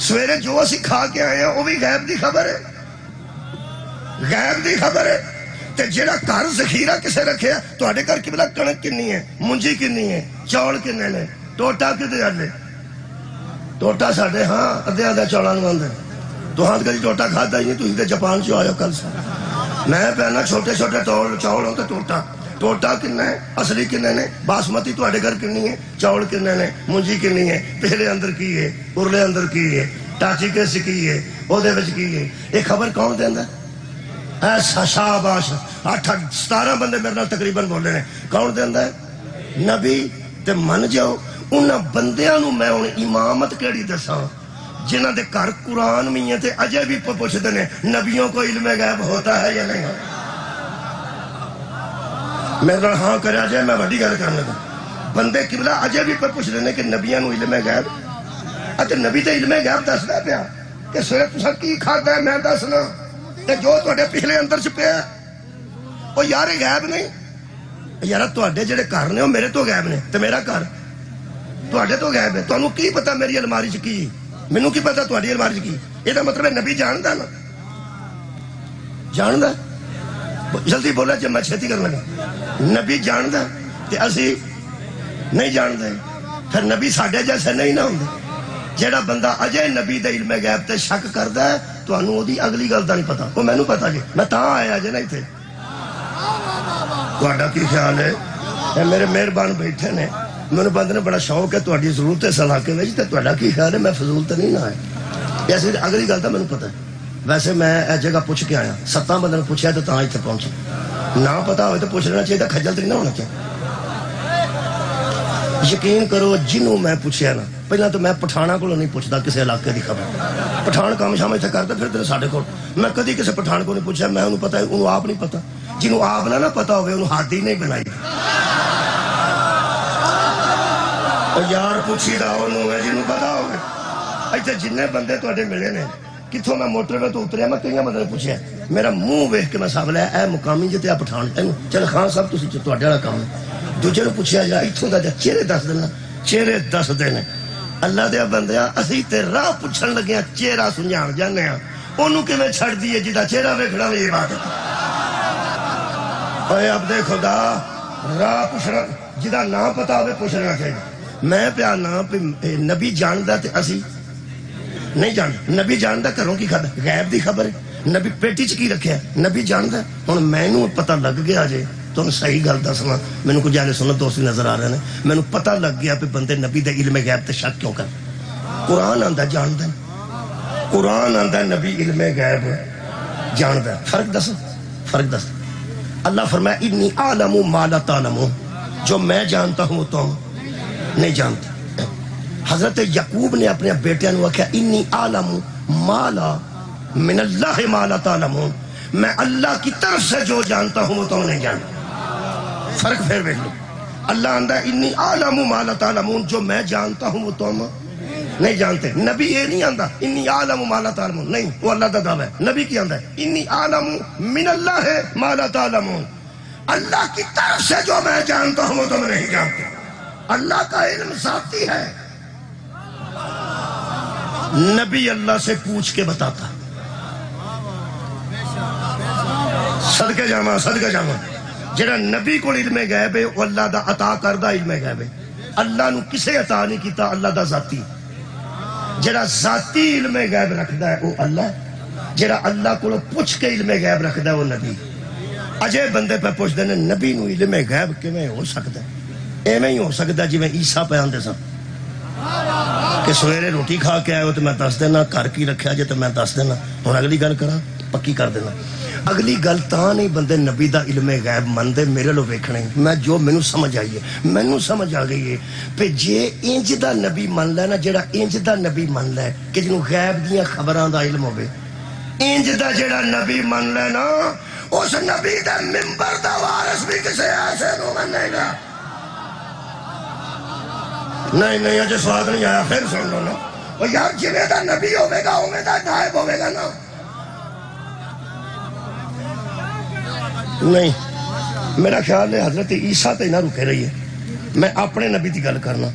سویرے جو اسی کھا کے آئے ہیں وہ بھی غیب دی خبر ہے، غیب دی خبر ہے. تے جیڑا گھر ذخیرہ کسے رکھے ہے، تواڈے گھر قبلہ کنک کنی ہے، منجی کنی ہے، چاول کنے نے، ٹوٹا کتے اڈے. ٹوٹا ساڈے ہاں ادھے ادھے چولاں نوں آندے. تو ہاں کدی ٹوٹا کھادا ہی نہیں. تسی تے جاپان چ آئے ہو کل سے. میں پہنا چھوٹے چھوٹے چاول ہوں تے ٹوٹا کنا ہے، اصلی کنے نے، باسمتی تواڈے گھر کنی ہے، چاول کنے نے، منجی کنی ہے، پہلے اندر کی ہے، ارلے اندر کی ہے، ٹاچی کے سکی ہے، او دے وچ کی ہے. یہ خبر کون دیندا ہے؟ ایسا شاباش. 17 بندے میرے نال تقریباً بولے نے. کون دیندا ہے؟ نبی. تے من جاؤ انہاں بندیاں نوں میں ہن امامت کیڑی دساں جنہاں دے گھر قرآن میں ہیں تے اجے بھی پوچھتے ہیں نبیوں کو علم غیب ہوتا ہے یا نہیں. میرے نال ہاں کریا جائے میں بڑی گل کرنے لگا. بندے قبلہ اجے بھی پوچھتے ہیں کہ نبیاں نوں علم غیب. اچھا نبی تے علم غیب دسدا پیا کہ سویرے تساں کی کھادا ہے میں دسنا تے جو تواڈے پچھلے اندر چ پیا او یار غیب نہیں. یار تواڈے جڑے گھر نے او میرے تو غیب نے تے میرا گھر تواڈے تو غیب ہے. تانوں کی پتہ میری الماری چ کی، مینوں کی پتہ تواڈی الماری چ کی. یہ مطلب ہے نبی جاندا نا، جاندا. جلدی بولا جب میں چھتی کرنے لگا. نبی جاندا تے اسی نہیں جانتے. پھر نبی ساڈے جیسے نہیں نہ ہوندے. جیڑا بندہ اجے نبی دے علم غیب تے شک کردا ہے تانوں اودی اگلی گل دا نہیں پتہ. او مینوں پتہ جی میں تاں آیا جے نا ایتھے. تہاڈا کی خیال ہے؟ اے میرے مہربان بیٹھے نے، میرے بندے نے بڑا شوق ہے تہاڈی ضرورت ہے اس علاقے میں. تے تہاڈا کی خیال ہے؟ میں فضول تے نہیں نہ آیا. ایسے اگلی گل دا مینوں پتہ ہے. ویسے میں اے جگہ پوچھ کے آیا، 7 بندے نے پوچھا تو تاں ایتھے پہنچا. نہ پتہ ہوئے تو پوچھ لینا چاہیے، کھجل تے نہیں نہ ہونا چاہیے. یقین کرو جنوں میں پوچھیا نا، پہلا تو میں پٹھانا کو نہیں پوچھتا کسی علاقے دی خبر. پٹھان کام شام اتنے کرتا پھر ساڈے کول. میں کدی کسی پٹھان کو نہیں پوچھا. میں انہوں پتا ہے انہوں آپ نہیں پتا. جنہوں آپ نہ پتا ہوئے انہوں ہاتھ ہی نہیں بنائی. یار پوچھی دا انہوں ہے جنہوں پتا ہوئے. ایتھے جننے بندے تواڈے ملے نے کتھوں میں موٹر وے تو اتریا میں کئی بندے نے پوچھا. میرا منہ ویکھ کے میں سب لیا اے مقامی جے تے آ پٹھان چل خان صاحب تسی تواڈے والا کام ہے. دوجے نے پوچھا جا ایتھوں دا چہرے دس دینا. چہرے دس دینے. اللہ دیا بندیا اسی تے راہ پوچھن لگے چہرہ سنجھان جانے ہیں. انہوں کہ میں چھڑ دیئے جدا چہرہ ویکھنا بھی عبادت. اے عبد خدا راہ پوچھنا جدا نہ پتا ہوئے پوچھنا چاہیے. میں پہ آنا نبی جاندہ تے اسی نہیں جاندا. نبی جاندہ کروں کی خبر غیب دی خبر ہے. نبی پیٹی چ کی رکھیا نبی جاندہ. ہن مینوں پتہ لگ گیا جے تم صحیح گل دسنا. مینوں کچھ اہل سنت دوست نظر آ رہے ہیں. مینوں پتہ لگ گیا پہ بندے نبی دے علم غیب تے شک کیوں کر. قرآن آندا جاندا. قرآن آندا نبی علم غیب جاندا. فرق دس فرق دس. اللہ فرمایا انی اعلم ما لا تعلمون. جو میں جانتا ہوں وہ تم نہیں جانتے. حضرت یعقوب نے اپنے بیٹیاں نے کہا انی اعلم ما لا من اللہ ما لا تعلمون. میں اللہ کی طرف سے جو جانتا ہوں وہ تم نہیں جانتے. فرق پھر دیکھ لو. اللہ آندا انی اعلم ما لا تعلمون. جو میں جانتا ہوں وہ تم نہیں جانتے. نبی یہ نہیں آندا انی اعلم ما لا تعلمون. نہیں وہ اللہ کا دعویٰ ہے. نبی کی آندا ہے انی اعلم من اللہ ما لا تعلمون. اللہ کی طرف سے جو میں جانتا ہوں وہ تم نہیں جانتے. اللہ کا علم ذاتی ہے. نبی اللہ سے پوچھ کے بتاتا. صدقے جاواں صدقے جاواں. جڑا نبی کو علم غیب ہے وہ اللہ دا عطا کردہ علم غیب ہے. اللہ نو کسے عطا نہیں کیتا. اللہ دا ذاتی جڑا ذاتی علم غیب رکھدا ہے وہ اللہ ہے، جڑا اللہ کو پوچھ کے علم غیب رکھدا ہے وہ نبی۔ اجے بندے پہ پوچھ دینے نبی نو علم غیب کیویں ہو سکدا ہے؟ ایویں ہی ہو سکدا ہے جویں عیسیٰ پہ آندے سن کہ سویرے روٹی کھا کے آئے ہو تو میں دس دینا، گھر کی رکھیا جے تو میں دس دینا۔ ہن اگلی گل کراں، پکی کر دینا۔ اگلی گل تاں نہیں بندے نبی دا علم غیب مندے میرے لو ویکھنے، میں جو مینوں سمجھ آئی ہے، مینوں سمجھ آ گئی ہے پہ جے انج دا نبی من لے نا، جڑا انج دا نبی من لے کہ جنوں غیب دیاں خبراں دا علم ہوے، انج دا جڑا نبی من لے نا، اس نبی دا منبر دا وارث بھی کسے ایسے نو منے گا۔ نہیں اجے سواد نہیں آیا، پھر سن لو نا۔ اور یار جویں دا نبی ہوے گا اوویں دا غائب ہوے گا نا۔ نہیں، میرا خیال ہے حضرت عیسیٰ تے نہ رکے رہی ہے، میں اپنے نبی دی گل کرنا،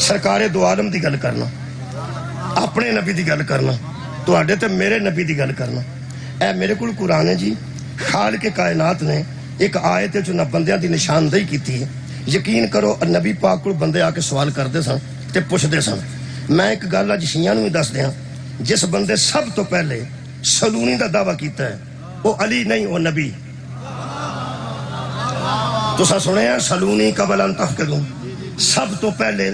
سرکار دو عالم دی گل کرنا، اپنے نبی دی گل کرنا، تواڈے تے میرے نبی دی گل کرنا۔ اے میرے کول قرآن ہے جی، خالق کائنات نے ایک آیت جو نہ بندیاں دی نشاندہی کیتی ہے۔ یقین کرو نبی پاک کو بندے آ کے سوال کرتے سن تے پوچھتے سن۔ میں ایک گل اج شیعہ نوں بھی دس دیاں، جس بندے سب تو پہلے سلونی دا دعویٰ کیتا ہے وہ علی نہیں، وہ نبی۔ تسا سنے ہیں سلونی قبل ان تفقدوں، سب تو پہلے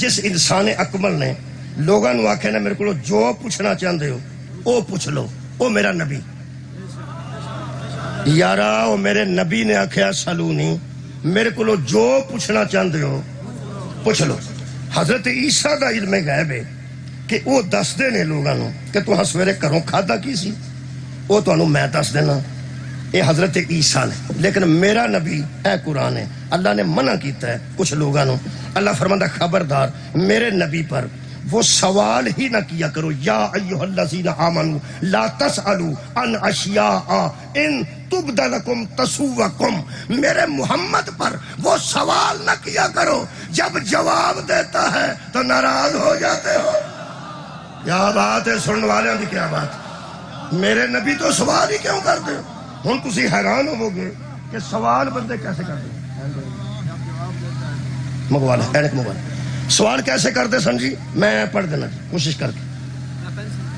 جس انسان اکمل نے لوگاں نوں آکھے نا میرے کو جو پوچھنا چاہندے ہو وہ پوچھ لو، وہ میرا نبی۔ یارا وہ میرے نبی نے آکھیا سلونی میرے کو جو پوچھنا چاہندے ہو پوچھ لو۔ حضرت عیسیٰ دا علم غیب ہے کہ وہ دس دے نے لوگاں نوں کہ تہاں سویرے گھروں کھادا کی سی، وہ تانوں میں دس دینا، یہ حضرت عیسیٰ نے۔ لیکن میرا نبی اے قرآن ہے، اللہ نے منع کیتا ہے کچھ لوگاں نوں۔ اللہ فرماندا خبردار میرے نبی پر وہ سوال ہی نہ کیا کرو، یا ایھا الذین آمنوا لا تسألوا عن اشیاء ان تبد لکم تسؤکم۔ میرے محمد پر وہ سوال نہ کیا کرو، جب جواب دیتا ہے تو ناراض ہو جاتے ہو۔ کیا بات ہے، سننے والوں کی کیا بات، میرے نبی تو سوال ہی کیوں کرتے ہو؟ ہن تسی حیران ہو گے کہ سوال بندے کیسے کرتے ہیں۔ منگوا لے اینک منگوا لے، سوال کیسے کرتے سن جی؟ میں پڑھ دینا جی کوشش کر کے،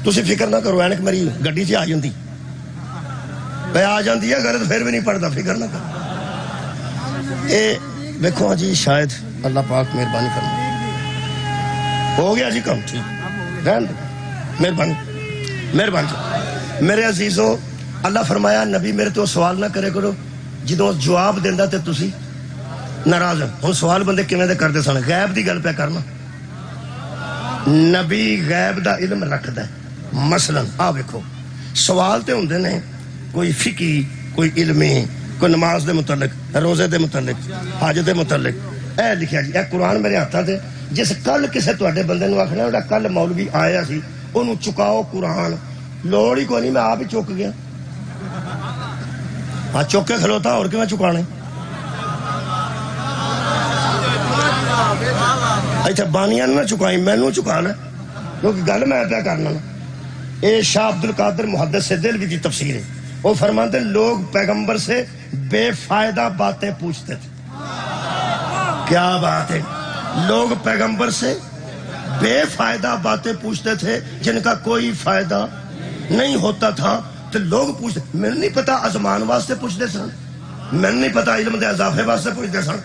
تسی فکر نہ کرو، اینک میری گڈی چ آ جاندی، آ جاندی ہے غلط پھر بھی نہیں پڑھتا، فکر نہ کرو۔ اے دیکھو جی شاید اللہ پاک مہربانی کرنا ہو گیا جی کم، ٹھیک رہن دو، مہربانی میرے عزیزو۔ اللہ فرمایا نبی میرے تو سوال نہ کرے کرو، جدوں جواب دیندا تے تسی ناراض ہو۔ ہن سوال بندے کیویں دے کردے سن؟ غیب دی گل پہ کرنا، نبی غیب دا علم رکھدا ہے۔ مثلا آ ویکھو سوال تے ہوندے نے کوئی فقہی، کوئی علمی، کوئی نماز دے متعلق، روزے دے متعلق، حج دے متعلق۔ اے لکھیا جی، اے قرآن میرے ہاتھاں تے، جس کل کسے تواڈے بندے نوں آکھنا جڑا کل مولوی آیا سی اونوں چکاؤ قرآن، لوڑ ہی کوئی نہیں، میں آپ ہی چک گیا۔ ہاں چک کے کھلوتا، اور کیوں چکانے؟ ایتھے بانیاں نہ چکائی، مینوں چکا لے، کیونکہ گل میں پیا کرنا نا۔ اے شاہ عبد القادر محدث دہلوی کی تفسیر ہے، وہ فرماتے ہیں لوگ پیغمبر سے بے فائدہ باتیں پوچھتے تھے۔ کیا بات ہے، لوگ پیغمبر سے بے فائدہ باتیں پوچھتے تھے جن کا کوئی فائدہ نہیں ہوتا تھا، تو لوگ پوچھتے، میں نہیں پتا ازمان واسطے پوچھتے سن، میں نہیں پتا علم دے اضافے واسطے پوچھتے سن۔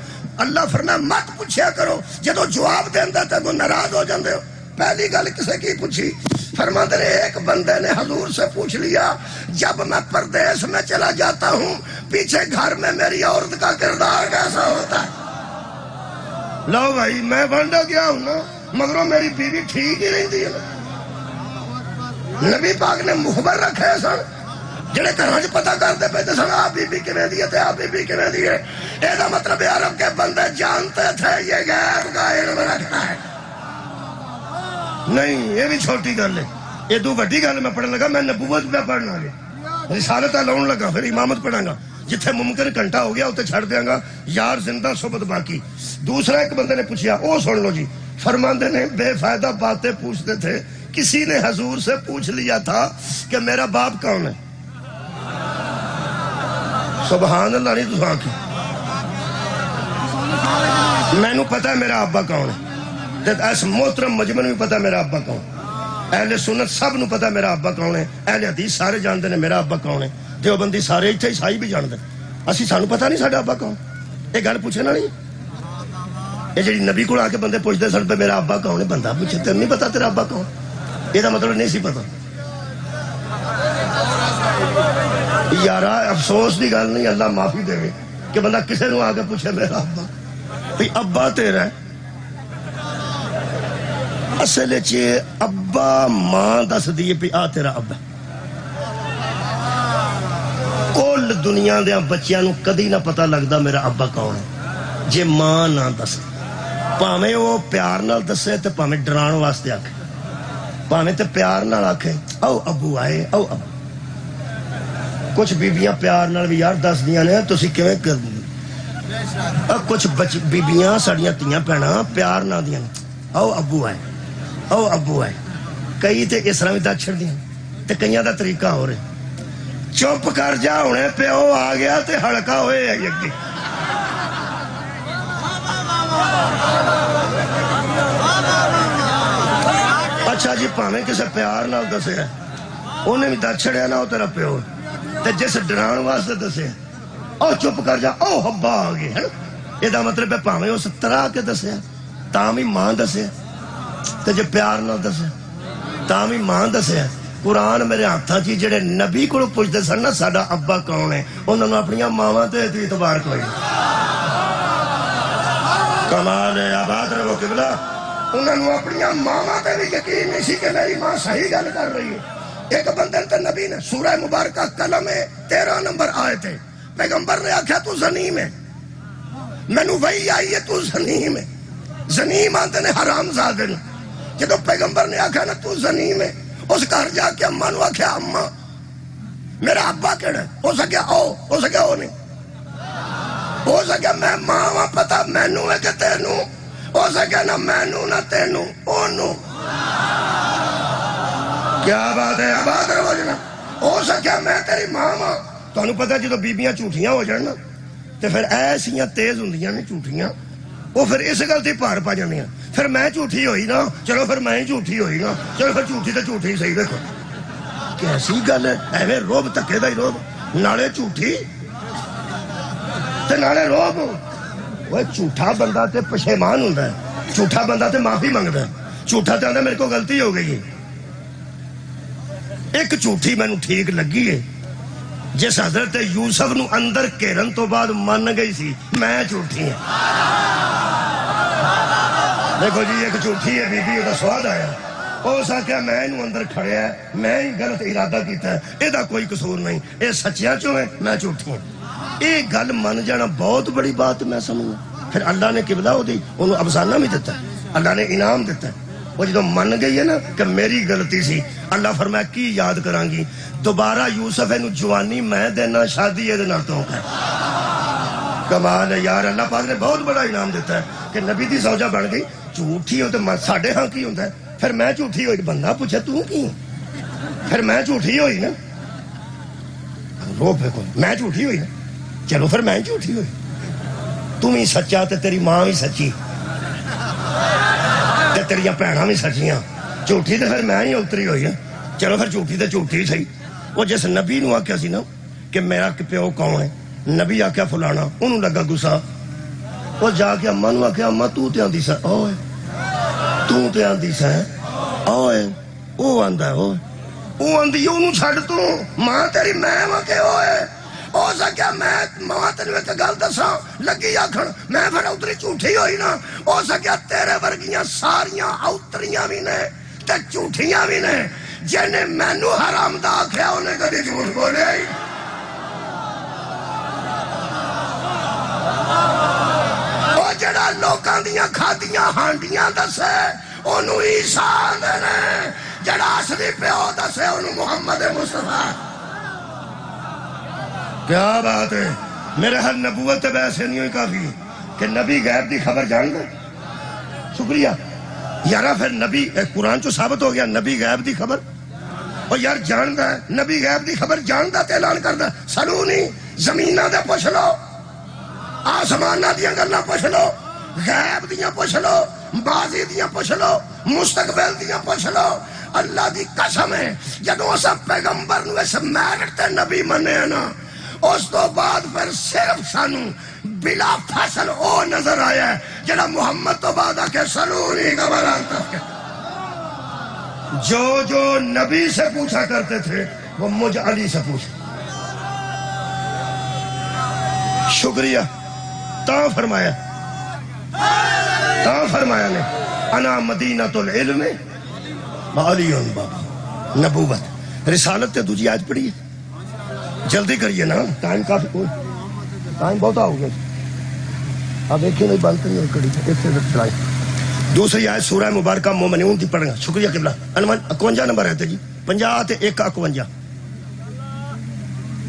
اللہ فرمایا مت پوچھیا کرو، جدو جواب دیندا تے تو ناراض ہو جاندے ہو۔ پہلی گل کسے کی پوچھی؟ فرماتے ہیں ایک بندے نے حضور سے پوچھ لیا، جب میں پردیس میں چلا جاتا ہوں پیچھے گھر میں میری عورت کا کردار کیسا ہوتا ہے؟ لو بھائی میں بنڈا گیا ہوں نا، مگروں میری بیوی ٹھیک ہی رہتی ہے۔ نبی پاک نے مخبر رکھے سن جڑے گھراں چ پتہ کرتے پے سن آ بی بی کیویں دی ہے تے آ بی بی کیویں دی ہے۔ اے دا مطلب عرب کے بندے جانتے تھے یہ غیب کا علم رکھنا ہے۔ نہیں یہ بھی چھوٹی گل ہے، یہ دو بڑی گل میں پڑھنے لگا، میں نبوت پہ پڑھنا ہے، رسالت لاؤن لگا، پھر امامت پڑھاں گا، جتھے ممکن گھنٹہ ہو گیا اتنے چھڑ دیاں گا، یار زندہ صحبت باقی۔ دوسرا ایک بندے نے پوچھا، او سن لو جی، فرماندے نے بے فائدہ باتیں پوچھتے تھے۔ کسی نے حضور سے پوچھ لیا تھا کہ میرا باپ کون ہے؟ سبحان اللہ نہیں تو کی، میں نو پتا ہے میرا ابا کون ہے، اس محترم مجمع بھی پتا میرا ابا کون، اہل سنت سب نو پتا میرا ابا کون ہے، اہل حدیث سارے جانتے ہیں میرا ابا کون ہے، دیوبندی سارے اتنے عیسائی بھی جانتے ہیں، اسی سانو پتا نہیں ساڈا ابا کون. یہ گل پوچھے نہ نہیں، یہ جی نبی کو آ کے بندے پوچھتے سن پہ میرا ابا کون ہے، بندہ پوچھے تین نہیں پتا تیرا ابا کون، یہ مطلب نہیں سی پتا. یارا افسوس کی گل نہیں، اللہ معافی دے کہ بندہ کسی نو آ کے پوچھے میرا ابا، بھئی ابا تیرا ہے. اصل ابا ماں دس دیے پی آ تیرا ابا. کل دنیا دیا بچیاں نو کدی نہ پتا لگتا میرا ابا کون ہے جے ماں نہ دس، پاویں وہ پیار نال دسے تے پاویں ڈران واسطے آکھے، پاویں تے پیار نال آکھے او ابو آئے او ابو. کچھ بیبیاں پیار نال بھی یار دس دیاں نے تسی کیویں کر دیں، کچھ بیبیاں ساڈیاں تیاں بھیناں پیار نال دیاں او ابو آئے او ابو آئے. کئی تے اس طرح بھی دس چھڑ دیاں تے کئیاں دا طریقہ ہو رہے. چپ کر جا ہونے پیو آ گیا تے ہڑکا ہوئے ہے یکی. اچھا جی پاویں کسے پیار نال دسے ہے انہیں بھی دس چھڑیا نہ ہو تیرا پیو، تے جس ڈران واسطے دسے او چپ کر جا او ہبا آ گئے ہے. یہ دا مطلب ہے پاویں اس طرح کے دسے تاں بھی ماں دسے، تے جے پیار نال دسے تاں بھی ماں دسے. قرآن میرے ہاتھاں چی جڑے نبی کو پوچھتے سن نا ساڈا ابا کون ہے، انہوں نے اپنی ماواں تے اعتبار کوئی کمال ہے. آباد رہو قبلہ، انہوں نے اپنی ماواں تے بھی یقین نہیں سی کہ میری ماں صحیح گل کر رہی ہے. ایک بندے تے نبی نے سورہ مبارکہ قلم 13 نمبر آئے تھے، پیغمبر نے آکھیا تو زنیم ہے، مینوں وحی آئی ہے تو زنیم ہے. زنیم آندے نے حرام زادے نے. جدو پیغمبر نے آکھیا نا تو زنیم ہے، اس گھر جا کے اماں نو آکھیا اماں میرا ابا کیڑا ہے، ہو سکیا او نہیں، ہو سکیا میں ماں پتا مینوں ہے کہ تینوں، ہو سکیا نہ مینوں نہ تینوں اونوں. کیا بات ہے آباد رہو جنا. ہو سکیا میں تیری ماں ماں. تانوں پتہ جدو بیبیاں جھوٹیاں ہو جان نا تے پھر ایسیاں تیز ہوندیاں نے جھوٹیاں، وہ پھر اس گل تے پار پا جاندیاں. پھر میں جھوٹی ہوئی نا چلو پھر میں ہی جھوٹی ہوئی نا چلو پھر جھوٹی تے جھوٹی صحیح. دیکھو کیسی گل ہے، ایویں روب تکے دا ہی روب، نالے جھوٹی تے نالے روب. وہ جھوٹا بندہ تے پشیمان ہوندا ہے، جھوٹا بندہ تے معافی منگدا ہے. جھوٹا تے آندا میرے کو غلطی ہو گئی ہے. ایک جھوٹی مینوں ٹھیک لگی ہے جس حضرت یوسف نو اندر گھیرن تو بعد من گئی سی میں جھوٹی ہوں. دیکھو جی ایک جھوٹی ہے بی بی، دا سواد آیا، ہو سکیا میں انہوں اندر کھڑیا ہے، میں ہی غلط ارادہ کیتا ہے، یہ دا کوئی قصور نہیں، یہ سچیاں چوں ہے میں جھوٹی ہوں. یہ گل من جانا بہت بڑی بات میں سمجھوں. پھر اللہ نے قبلہ انہوں افسانہ بھی دیتا ہے، اللہ نے انعام دیتا ہے. وہ جدو من گئی ہے نا کہ میری غلطی سی، اللہ فرمایا کی یاد کران گی، دوبارہ یوسف انہوں جوانی میں دینا، شادی یہ دینا تو ہے. کمال ہے یار، اللہ پاک نے بہت بڑا انعام دیتا ہے کہ نبی دی زوجہ بن گئی. جھوٹی ہو تو ساڈے ہاں کی ہوتا ہے، پھر میں جھوٹی ہوئی، بندہ پوچھے تو کی، پھر میں جھوٹی ہوئی نا رو پہ میں جھوٹی ہوئی نا چلو پھر میں جھوٹی ہوئی. تم ہی سچا تے تیری ماں بھی سچی تے تیریاں بھیناں بھی سچیاں، جھوٹی تے پھر میں ہی اتری ہوئی ہوں. چلو پھر جھوٹی تے جھوٹی صحیح. وہ جس نبی نو آکھیا سی نا کہ میرا پیو کون ہے، نبی آکھیا فلانا، انہوں لگا گسا. وہ جا کے اماں نو آکھیا اماں تو تے آندی سا اوئے، تو تے آندی سا اوئے، او آندا اوئے، او آندی اونوں چھڈ تو ماں تیری میں وا کہ اوئے. ہو سکیا میں ماں تینوں ایک گل دساں لگی آکھن میں پھر اتری جھوٹی ہوئی نا. ہو سکیا تیرے ورگیاں ساریاں اوتریاں بھی نے تے جھوٹیاں بھی نے، جنہیں مینوں حرام دا آکھیا انہیں کدی جھوٹ بولیا ہی. جڑا لوکاں دیاں کھادیاں ہانڈیاں دسے انہوں عیسیٰ آندے نے، جڑا اصلی پیو دسے انہوں محمد مصطفیٰ. کیا بات ہے. میرے ہر نبوت ویسے نہیں ہوئی کافی کہ نبی غیب دی خبر جان دے. شکریہ یارا. پھر نبی قرآن چو ثابت ہو گیا نبی غیب دی خبر، اور یار جاندا ہے نبی غیب دی خبر جاندا تے اعلان کردا. سلو نہیں زمیناں دے پوچھ لو، آسمانہ دیاں گلاں پوچھ لو، غیب دیاں پوچھ لو، بازی دیاں پوچھ لو، مستقبل دیاں پوچھ لو، اللہ دی قسم ہے جدوں اساں پیغمبر نو اس میرٹ تے نبی منیا نا، اس تو بعد پھر صرف سانو بلا فصل او نظر آیا ہے جڑا محمد تو بعد آکے سلونی کا بران تک جو نبی سے پوچھا کرتے تھے وہ مجھ علی سے پوچھا. شکریہ تا فرمایا نے انا مدینۃ العلم علی بابا. نبوت رسالت تے دوجی آیت پڑھی ہے، جلدی کریے نا، ٹائم کافی کوئی ٹائم بہت ہو گیا. اب دیکھیں نہیں بند نہیں کڑی چڑھائی. دوسری آیت سورہ مبارکہ مومنون کی پڑھنا. شکریہ قبلہ. 51 نمبر ہے جی، 50 تے 1 51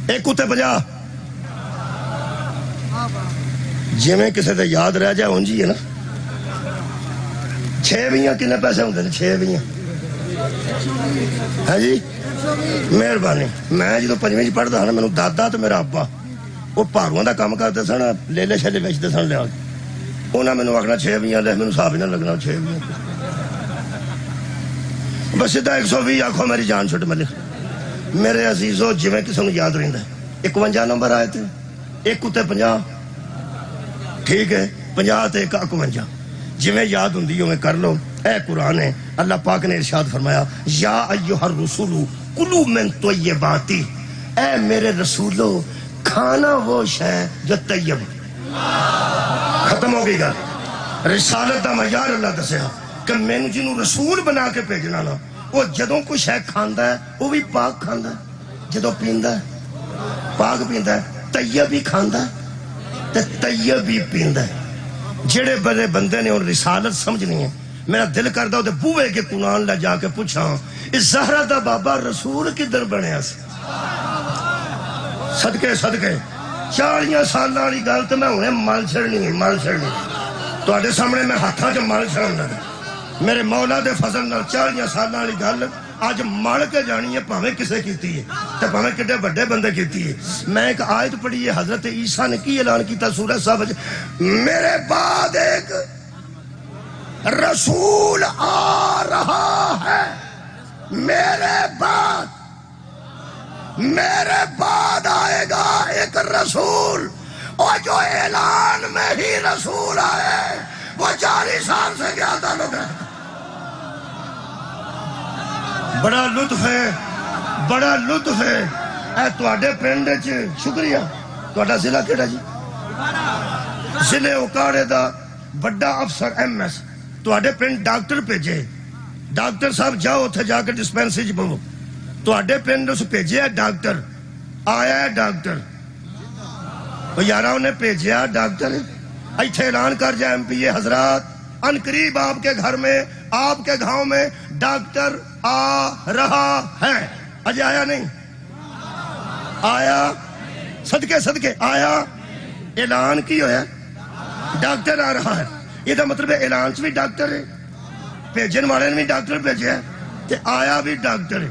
ایک اتے 50 جی میں کسی تے یاد رہ جائے اونجی ہے نا. 6 ویاں کنے پیسے ہوندے نے؟ 6 ویاں ہے جی. مہربانی. میں جدو 5ویں پڑھتا ہاں مینوں دادا تو میرا ابا وہ پاروਆਂ دا کام کرتے سن، لیلے شیلے بیچتے سن. لیا انہاں مینوں آکھنا 6 ویاں لے، مینوں حساب ہی نہ لگنا 6 ویاں. بس سیدھا 120 آکھو میری جان چھٹ ملے. میرے عزیزو جویں کسی نوں یاد رہندا ہے. 51 نمبر آئے تھے 1 اتے 50 ٹھیک ہے. 50 تے 1 51 جویں یاد ہوندی اویں کر لو. اے قرآن ہے. اللہ پاک نے ارشاد فرمایا یا ایھا الرسول کلوا من طیبات، اے میرے رسولو کھانا وہ شے جو طیب. ختم ہو گئی گل. رسالت دا معیار اللہ دسیا کہ مینوں جنوں رسول بنا کے بھیجنا نا، وہ جدوں کوئی شے کھاندا ہے وہ بھی پاک کھاندا ہے، جدوں پیندا ہے پاک پیندا ہے، طیب ہی کھاندا ہے تے طیب ہی پیندا ہے. جڑے بڑے بندے نے اور رسالت سمجھنی ہے، میرا دل کردا او تے بوئے کے قرآن لے جا کے پوچھاں اس زہرا دا بابا رسول کدھر بنیا سی. صدقے 40 سالاں والی گل تے میں ہنے مل چھڑنی تواڈے سامنے میں ہاتھاں 'چ مل چھڑنا. میرے مولا دے فضل نال 40 سالاں والی گل اج مل کے جانی ہے، بھاویں کسے کیتی ہے تے بھاویں کڈے بڑے بندے کیتی ہے. میں ایک آیت پڑھی ہے، حضرت عیسیٰ نے کی اعلان کیتا سورہ صف، میرے بعد ایک رسول آ رہا ہے، میرے بعد آئے گا ایک رسول، اور جو اعلان میں ہی رسول آئے وہ 40 سال سے کیا تعلق ہے. بڑا لطف ہے. اے تواڈے پنڈ وچ شکریہ. تواڈا ضلع کیڑا جی؟ ضلع اوکاڑے دا بڑا افسر MS تواڈے پنڈ ڈاکٹر بھیجے. ڈاکٹر صاحب جاؤ اتنے جا کے ڈسپینسری بولو. تواڈے پنڈ اس بھیجیا ڈاکٹر، آیا ہے ڈاکٹر. یارہ انہیں بھیجیا ڈاکٹر، ایتھے اعلان کر جائے MPA حضرات ان قریب آپ کے گھر میں، آپ کے گاؤں میں ڈاکٹر آ رہا ہے. اجے آیا نہیں؟ آیا. صدقے آیا. اعلان کی ہویا ڈاکٹر آ رہا ہے. یہ تو مطلب اعلان سے بھی ڈاکٹر ہے، بھیجن والے نے بھی ڈاکٹر بھیجا ہے تے آیا بھی ڈاکٹر ہے.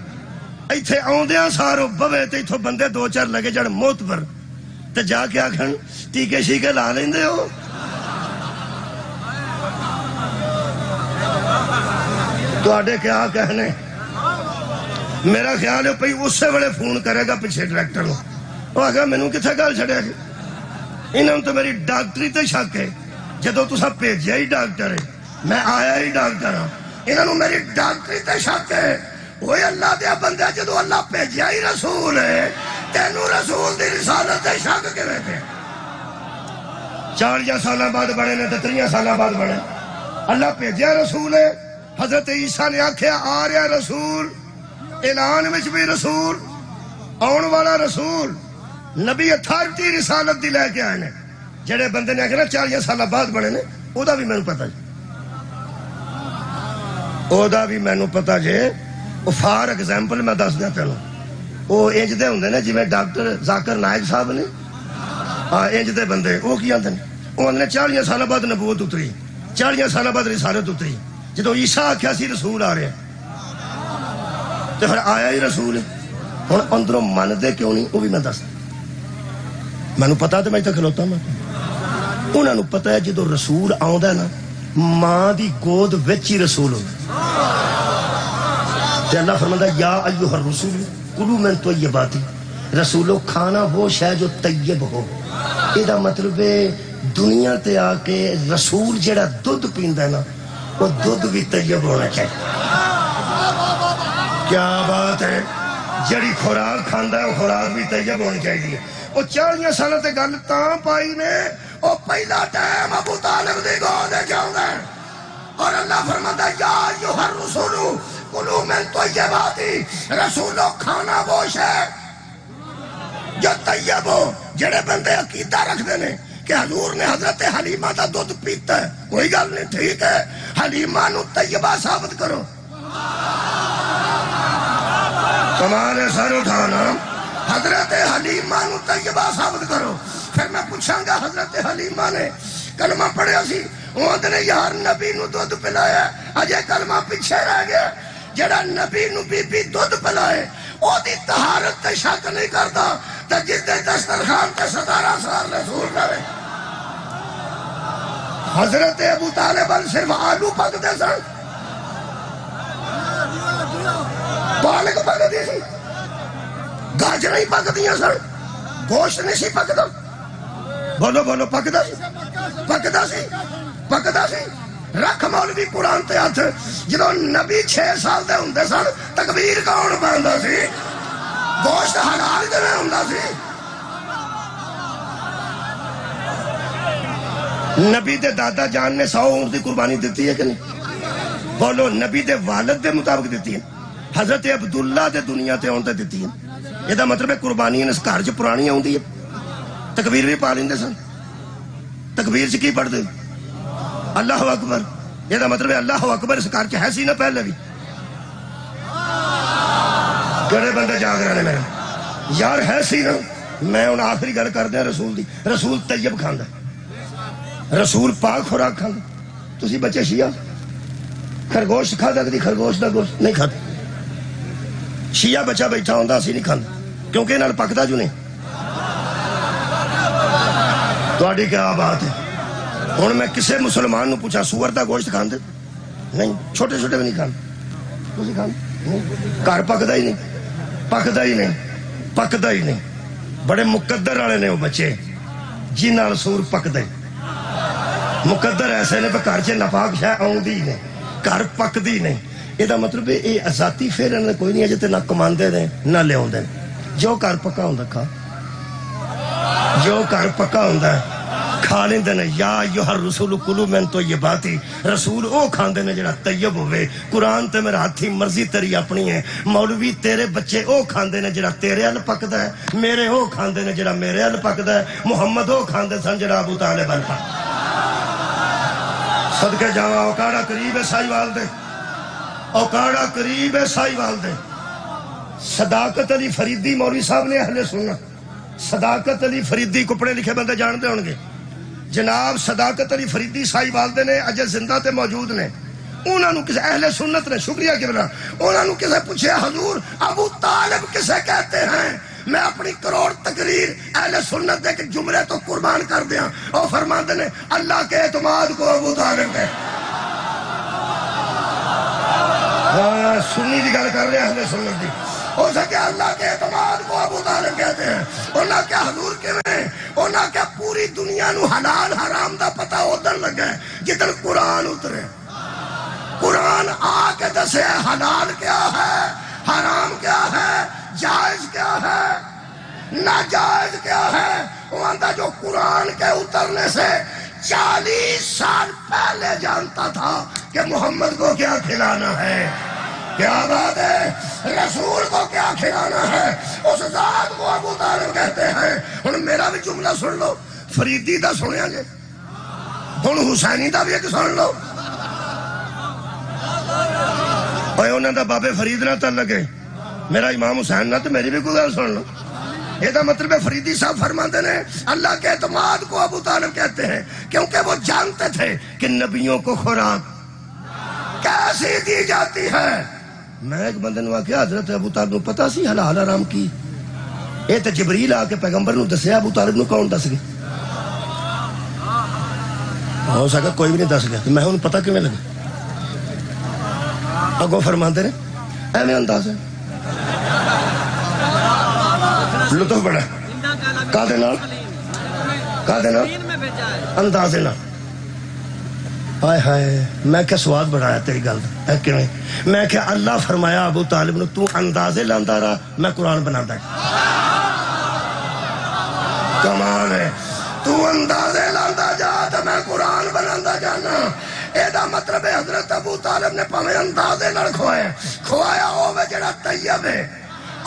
ایتھے آوندیاں سارو بوے تے ایتھوں بندے 2-4 لگے جڑ موتبر تے جا کے آکھن ٹیکے شیکے لا لیندے ہو. تواڈے کیا کہنے. میرا خیال ہے پئی اسی ویلے فون کرے گا پیچھے ڈائریکٹر نو، وہ آکھے مینوں کتھے گل چھڑیا جی. انہاں تو میری ڈاکٹری تے شک ہے. جدو تساں بھیجیا ہی ڈاکٹر ہے، میں آیا ہی ڈاکٹر ہاں، انہوں میری ڈاکٹری تے شک ہے. وہ اللہ دیا بندہ جدو اللہ بھیجیا ہی رسول ہے، تینوں رسول دی رسالت تے شک کرے پہ. 40 سالاں بعد بڑے نے تے 30 سالاں بعد بڑے. اللہ بھیجیا رسول ہے. حضرت عیسیٰ نے آکھیا آ رہا رسول، اعلان وچ بھی رسول، آن والا رسول. نبی اتھارٹی رسالت دی لے کے آئے نے. جڑے بندے نے آکھیا 40 سالہ بعد بڑے نے، او دا بھی مینوں پتہ جی، او دا بھی مینوں پتہ جے. او فار ایگزامپل میں دس دیا پہلو، او انج دے ہوندے نے جویں ڈاکٹر ذاکر نائک صاحب نے، انج دے بندے او کی آندے نے. او نے 40 سالہ بعد نبوت اتری، 40 سالہ بعد رسالت اتری. جدو عیسیٰ آکھیا سی رسول آ رہے تے پھر آیا ہی رسول ہے. ہن اندروں مندے کیوں نہیں او بھی میں دس. مینوں پتہ تے میں تے کھلوتا میں. انہاں نوں پتہ ہے جدو رسول آوندا ہے نا ماں دی گود وچ ہی رسول ہوں تے اللہ فرماتا یا ایھا الرسول کلوا من طیبات، رسولو کھانا وہ شے جو طیب ہو. یہ مطلب ہے دنیا تے آ کے رسول جڑا دودھ پیندا ہے نا وہ دودھ بھی طیب ہونا چاہیے. کیا بات ہے، جڑی خوراک کھاندا ہے وہ خوراک بھی طیب ہونی چاہیے. وہ 40 سال تے گل تاں پائی نے وہ پہلا ٹائم ابو طالب دی گود وچ آوندا ہے اور اللہ فرماتا ہے یا ایھا الرسول کلوا من طیبات، رسولو کھانا وہ شے جو طیب ہو. جڑے بندے عقیدہ رکھتے ہیں کہ حضور نے حضرت حلیمہ دا دودھ پیتا ہے، کوئی گل نہیں، ٹھیک ہے، حلیمہ نو طیبہ ثابت کرو. تمہارے سر اٹھانا، حضرت حلیمہ نو طیبہ ثابت کرو. پھر میں پوچھاں گا حضرت حلیمہ نے کلمہ پڑھیا سی، وہ نے یار نبی نو دودھ پلایا، اجے کلمہ پیچھے رہ گیا. جڑا نبی نو بی بی دودھ پلائے او دی طہارت تے شک نہیں کرتا تے جس دے دسترخوان تے 17 سال رسول رہے. حضرت ابو طالب صرف آلو پکتے سن، پالک پکتی سی، گاجر ہی پکدیاں سن، گوشت نہیں سی پکدا. بولو بولو، پکدا سی، پکدا سی، پکدا سی. رکھ مولوی قرآن تے ہاتھ، جدوں نبی 6 سال دے ہوندے سن تکبیر کون پڑھدا سی؟ گوشت حلال کیویں ہوندا سی؟ نبی دے دادا جان نے 100 اونٹ دی قربانی دیتی ہے کہ نہیں؟ بولو، نبی دے والد دے مطابق دیتی ہے. حضرت عبداللہ دے دنیا تے آن تے دیتی ہے. یہ مطلب ہے قربانی اس گھر چ پرانی آؤندی ہے. تکبیر بھی پا لیندے سن. تکبیر چ کی پڑھدے؟ اللہ اکبر. یہ مطلب ہے اللہ اکبر اس گھر چ ہے سی نا پہلے بھی. کہڑے بندے جاگ رہے ہیں میرے یار؟ ہے سی نا. میں ہن آخری گل کر دیا رسول دی. رسول طیب کھاندا، رسول پاک خوراک کھاندا. تسی بچے شیعہ خرگوش کھادا کدی؟ خرگوش دا گوشت نہیں کھاتے. شیعہ بچہ بیٹھا ہوندا اسی نہیں کھاندا کیونکہ نال پکدا جو نہیں. تہاڈی کیا بات ہے؟ ہن میں کسے مسلمان نو پوچھا سور دا گوشت کھاندے؟ نہیں. چھوٹے چھوٹے بھی نہیں کھاندے. تسی کھاندے؟ گھر پکدا ہی نہیں، پکدا ہی نہیں، پکدا ہی نہیں. بڑے مقدر والے نے وہ بچے جن نال سور پکدے. مقدر ایسے نے پہ گھر چ ناپاک شے آؤندی نہیں، گھر پکدی نہیں. یہ مطلب یہ ذاتی پھیرن کوئی نہیں. اجے تے نہ کماندے نے نہ لیاوندے. جو گھر پکا ہوندا کھا، جو گھر پکا ہوندا ہے کھا لیندے نے. یا ایھا الرسول کلوا من طیبات، رسول او کھاندے نے جڑا طیب ہوے. قرآن تے میرا ہاتھی مرضی تیری اپنی ہے. مولوی تیرے بچے او کھاندے نے جڑا تیرے ال پکدا ہے، میرے او کھاندے نے جڑا میرے ال پکدا ہے. محمد او کھاندے سن جڑا ابو طالب ال پکدا. صدقے جاواں اوکاڑا قریب ہے سائیوال دے، اوکاڑا قریب ہے سائیوال دے. صداقت علی فریدی مولوی صاحب نے اہل سنت، صداقت علی فریدی کو پڑھے لکھے بندے جانتے ہوں گے. جناب صداقت علی فریدی سائیوال دے نے اجے زندہ تے موجود نے. انہاں نو کسے اہل سنت نے، شکریہ قبلہ، انہاں نو کسے پوچھے حضور ابو طالب کسے کہتے ہیں؟ میں اپنی کروڑ تقریر اہل سنت دے کے جملے تو قربان کر دیا. اور فرماتے نے اللہ کے اعتماد کو ابو طالب ہے. سنی دی گل کر رہے ہیں اہل سنت دی. ہو سکے اللہ کے اعتماد کو ابو طالب کہتے ہیں. انہاں کیا حضور کیویں؟ انہاں کیا پوری دنیا نو حلال حرام دا پتہ ادھر لگا ہے جدھر قرآن اترے. قرآن آ کے دسے حلال کیا ہے، حرام کیا ہے، جائز کیا ہے، ناجائز کیا ہے. وہ آندہ جو قرآن کے اترنے سے 40 سال پہلے جانتا تھا کہ محمد کو کیا کھلانا ہے. کیا بات ہے؟ رسول کو کیا کھلانا ہے، اس ذات کو ابو طالب کہتے ہیں. ہن میرا بھی جملہ سن لو، فریدی دا سنیا جے، ہن حسینی دا بھی ایک سن لو. اوے انہاں دا بابے فرید نہ تعلق ہے، میرا امام حسین نہ، تو میری بھی کوئی گل سن لو. یہ مطلب ہے فریدی صاحب فرماتے ہیں اللہ کے اعتماد کو ابو طالب کہتے ہیں کیونکہ وہ جانتے تھے کہ نبیوں کو خوراک کیسی دی جاتی ہے. میں ایک بندے نے آخیا حضرت ابو طالب نو پتا سی حلال حرام کی؟ یہ تو جبریل آ کے پیغمبر نو دسیا، ابو طالب نو کون دس گئے؟ ہو سکا کوئی بھی نہیں دس گیا. میں انہوں پتہ کیوں لگا اگوں فرماتے نے ایویں انداز ہے لطف بڑا کا اندازے نہ. ہائے ہائے میں کیا سواد بڑھایا تیری گل دا کیویں. میں کہ اللہ فرمایا ابو طالب نو تو اندازے لاندا رہا میں قرآن بناتا. کمال ہے. تو اندازے لاندا جا تو میں قرآن بناتا جانا. ایدا مطلب ہے حضرت ابو طالب نے پاویں اندازے نال کھوایا ہوے جڑا طیب ہے,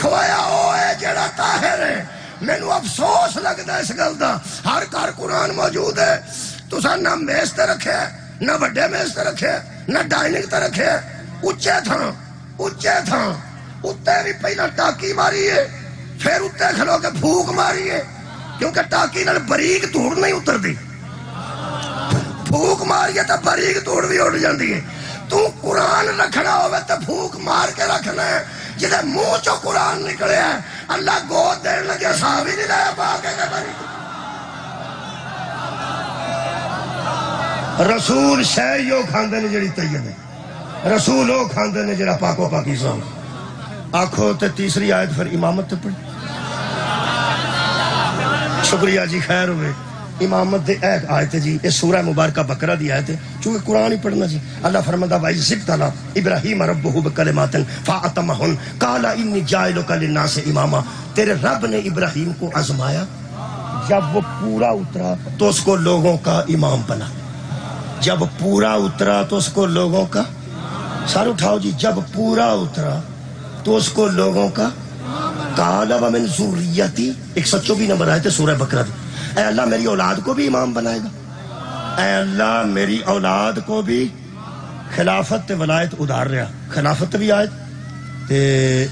کھوایا ہوے جڑا طاہر ہے. مینوں افسوس لگدا اس گل دا ہر گھر قرآن موجود ہے. تساں نہ میز تے رکھیا نہ وڈے میز تے رکھیا نہ ڈائننگ تے رکھیا. اچے تھاں اتنے بھی پہلا ٹاکی ماری ہے پھر اتنے کھلو کے پھوک ماری ہے کیونکہ ٹاکی نال بریک دھوڑ نہیں اترتی. پھوک ماریے تو بریک دھوڑ بھی اڑ جاندی ہے. تو قرآن رکھنا ہوے تو پھوک مار کے رکھنا ہے. جدے منہ چو قرآن نکلے ہے اللہ گود دین لگے صاحب ہی نہیں لایا پا کے بری. رسول شے یو کھاندے نے جڑی طیب ہے. رسول وہ کھاندے نے جڑا پاکو پاکیزہ. آنکھو تے تیسری آیت پھر امامت تے پڑھ. شکریہ جی خیر ہوئے. امامت دے ایک آیت جی اس سورہ مبارکہ بقرہ دی آیت ہے چونکہ قرآن ہی پڑھنا جی. اللہ فرماتا وَإِذِ ابْتَلَىٰ إِبْرَاهِيمَ رَبُّهُ بِكَلِمَاتٍ فَأَتَمَّهُنَّ قَالَ إِنِّي جَاعِلُكَ لِلنَّاسِ إِمَامًا. تیرے رب نے ابراہیم کو آزمایا, جب وہ پورا اترا تو اس کو لوگوں کا امام بنا. جب پورا اترا تو اس کو لوگوں کا سر اٹھاؤ جی. جب پورا اترا تو اس کو لوگوں کا قَالَ وَمِنْ ذُرِّيَّتِي 124 نمبر آیت سورہ بقرہ دی. اے اللہ میری اولاد کو بھی امام بنائے گا. اے اللہ میری اولاد کو بھی خلافت تے ولایت ادھار رہا. خلافت بھی آیت تے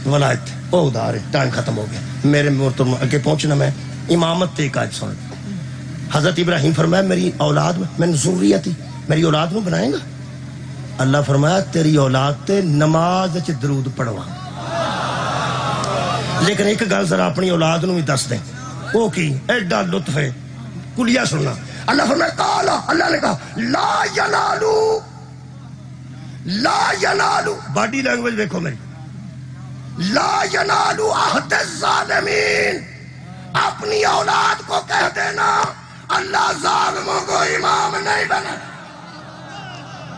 ولایت وہ ادھار ہے. ٹائم ختم ہو گیا میرے مرتب اگے پہنچنا. میں امامت تے ایک آیت سن. حضرت ابراہیم فرمایا میری اولاد من ذریتی میری اولاد نو بنائے گا. اللہ فرمایا تیری اولاد تے نماز وچ درود پڑھوا. لیکن ایک گل ذرا اپنی اولاد نو بھی دس دیں. وہ کی ایڈا لطف ہے کلیا سننا. اللہ فرمایا قالا اللہ نے کہا لا ینالو باڈی لینگویج دیکھو میری. لا ینالو عہد الظالمین. اپنی اولاد کو کہہ دینا اللہ ظالموں کو امام نہیں بنا.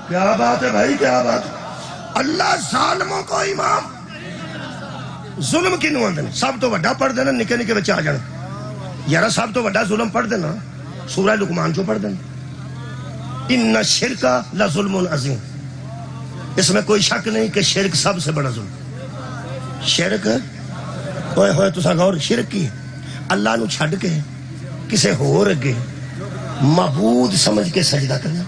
کیا بات ہے بھائی کیا بات. اللہ ظالموں کو امام. ظلم کنوں آندے سب تو وڈا پڑھ دینا نکے نکے بچے آ جانا. یارا سب تو وڈا ظلم پڑھ دینا سورہ لقمان جو پڑھ دینا ان الشرک لظلم عظیم. اس میں کوئی شک نہیں کہ شرک سب سے بڑا ظلم. شرک ہوئے ہوئے تسا غور شرک کی اللہ نو چھڈ کے کسے ہور اگے معبود سمجھ کے سجدہ کرنا,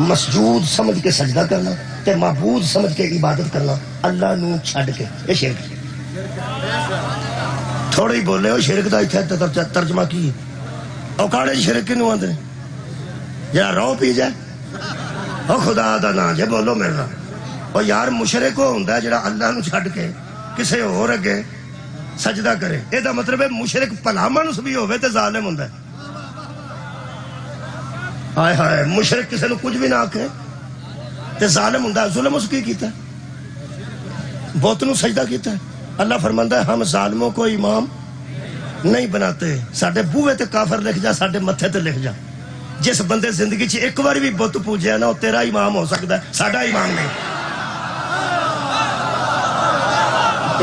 مسجود سمجھ کے سجدہ کرنا تے معبود سمجھ کے عبادت کرنا اللہ نو چھڈ کے. یہ شرک تھوڑی بولے ہو شرک دا اتنے ترجمہ کی اوکاڑے شرک کنوں آندے جڑا رو پی جائے او خدا دا نا جے بولو میرا. او یار مشرک وہ ہوندا ہے جڑا اللہ نو چھڈ کے کسے ہور اگے سجدہ کرے. اے دا مطلب ہے مشرک بھلا مانس بھی ہوے تے ظالم ہوندا ہے. ہائے ہائے مشرک کسے نو کچھ بھی نہ آکھے تے ظالم ہوندا ہے. ظلم اس کی کیتا ہے بت نو سجدہ کیتا ہے. اللہ فرماندا ہے ہم ظالموں کو امام نہیں بناتے. ساڈے بوئے تے کافر لکھ جا ساڈے متھے تے لکھ جا. جس بندے زندگی چ ایک بار بھی بت پوجیا نا وہ تیرا امام ہو سکتا ہے ساڈا امام نہیں.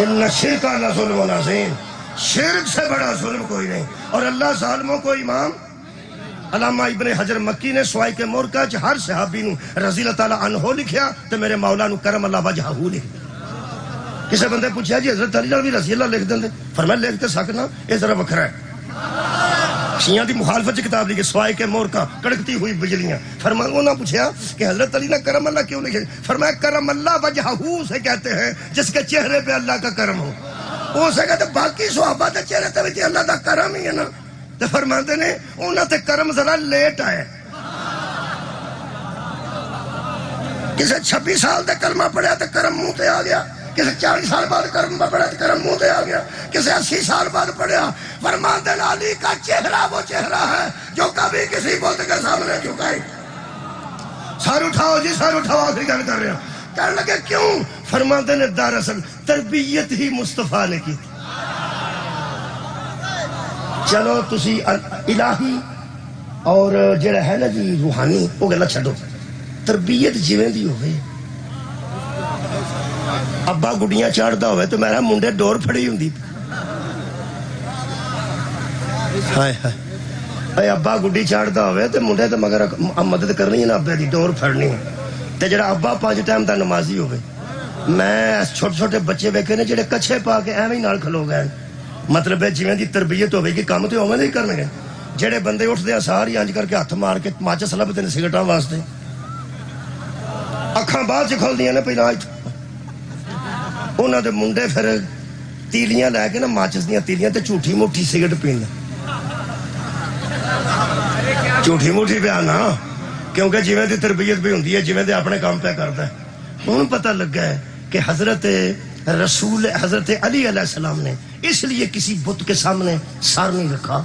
ان الشرک لظلم عظیم. شرک سے بڑا ظلم کوئی نہیں. اور اللہ ظالموں کو امام. علامہ ابن حجر مکی نے سوائی کے مورکہ چ ہر صحابی نو رضی اللہ تعالی عنہ لکھیا تے میرے مولا نو کرم اللہ وجہہ لکھ دیا. کسی بندے پوچھا جی حضرت علی بھی رضی اللہ لکھ دیں. فرمایا لکھ تے سکنا یہ ذرا وکھرا ہے. شیعہ دی مخالفت کتاب لکھی سوائے کے مورکہ کڑکتی ہوئی بجلیاں. فرمایا انہوں نے پوچھا کہ حضرت علی نے کرم اللہ کیوں لکھے. فرمایا کرم اللہ وجہہ سے کہتے ہیں جس کے چہرے پہ اللہ کا کرم ہو. وہ سے کہتے باقی صحابہ کے چہرے تے بھی اللہ دا کرم ہی ہے نا. تو فرماتے نے انہوں تے کرم ذرا لیٹ آئے. کسی 26 سال دے کلمہ پڑھیا تو کرم منہ تے آ گیا. کسی 40 سال بعد کرم پڑھا تو کرم منہ تے آ گیا. کسی 80 سال بعد پڑھیا. فرماتے ہیں علی کا چہرہ وہ چہرہ ہے جو کبھی کسی بت کے سامنے جھکائی. سر اٹھاؤ جی سر اٹھاؤ، آخری گل کر رہے ہیں۔ کہنے لگے کیوں؟ فرماتے نے دراصل تربیت ہی مصطفیٰ نے کی تھی۔ چلو تسی الہی اور جڑا ہے نا جی روحانی وہ گلا چھڈو، تربیت جویں دی ہوئے، ابا گڈیاں چاڑھدا ہوئے تو میرا منڈے ڈور پھڑی ہوندی، ہائے ہائے اے ابا گڈی چاڑھدا ہوئے تو منڈے تے مگر مدد کرنی ہے نا، ابے دی ڈور پھڑنی ہے تے جڑا ابا 5 ٹائم دا نمازی ہوئے۔ میں چھوٹے چھوٹے بچے ویکھے نے جڑے کچھے پا کے ایویں نال کھلو گئے، مطلب ہے جویں دی تربیت ہوے گی کام تے اوویں نہیں کرنگے۔ جڑے بندے اٹھدے ہیں ساری انج کر کے ہاتھ مار کے ماچس لبدے نے سگرٹاں واسطے، اکھاں باہر چ کھلدیاں نے پہلا انہاں دے منڈے پھر تیلیاں لے کے نا ماچس دیاں تیلیاں تے جھوٹھی موٹھی سگرٹ پین، جھوٹھی موٹھی پیا نا، کیونکہ جویں دی تربیت بھی ہوندی ہے جویں دے اپنے کام پہ کردا ہے۔ ہن پتہ لگا ہے کہ حضرت رسول حضرت علی علیہ السلام نے اس لیے کسی بت کے سامنے سر نہیں رکھا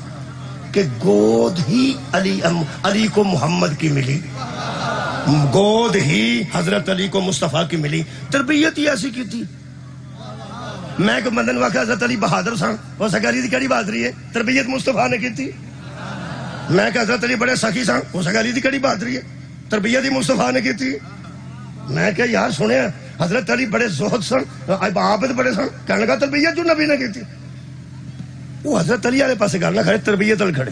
کہ گود ہی علی کو محمد کی ملی، گود ہی حضرت علی کو مصطفیٰ کی ملی، تربیت ہی ایسی کی تھی۔ میں کہ مدن واقع حضرت علی بہادر سن، وہ سکے علی دی کیڑی بہادری ہے؟ تربیت مصطفیٰ نے کی تھی۔ میں کہ حضرت علی بڑے سخی سن، وہ سکے علی دی کیڑی بہادری ہے؟ تربیت ہی مصطفیٰ نے کی تھی۔ میں کہ یار سنے حضرت علی بڑے زہد سن، عابد بڑے سن، کہنے کا تربیت جو نبی نے کی تھی۔ وہ حضرت علی والے پاسے گل نہ کھڑے، تربیت والے کھڑے۔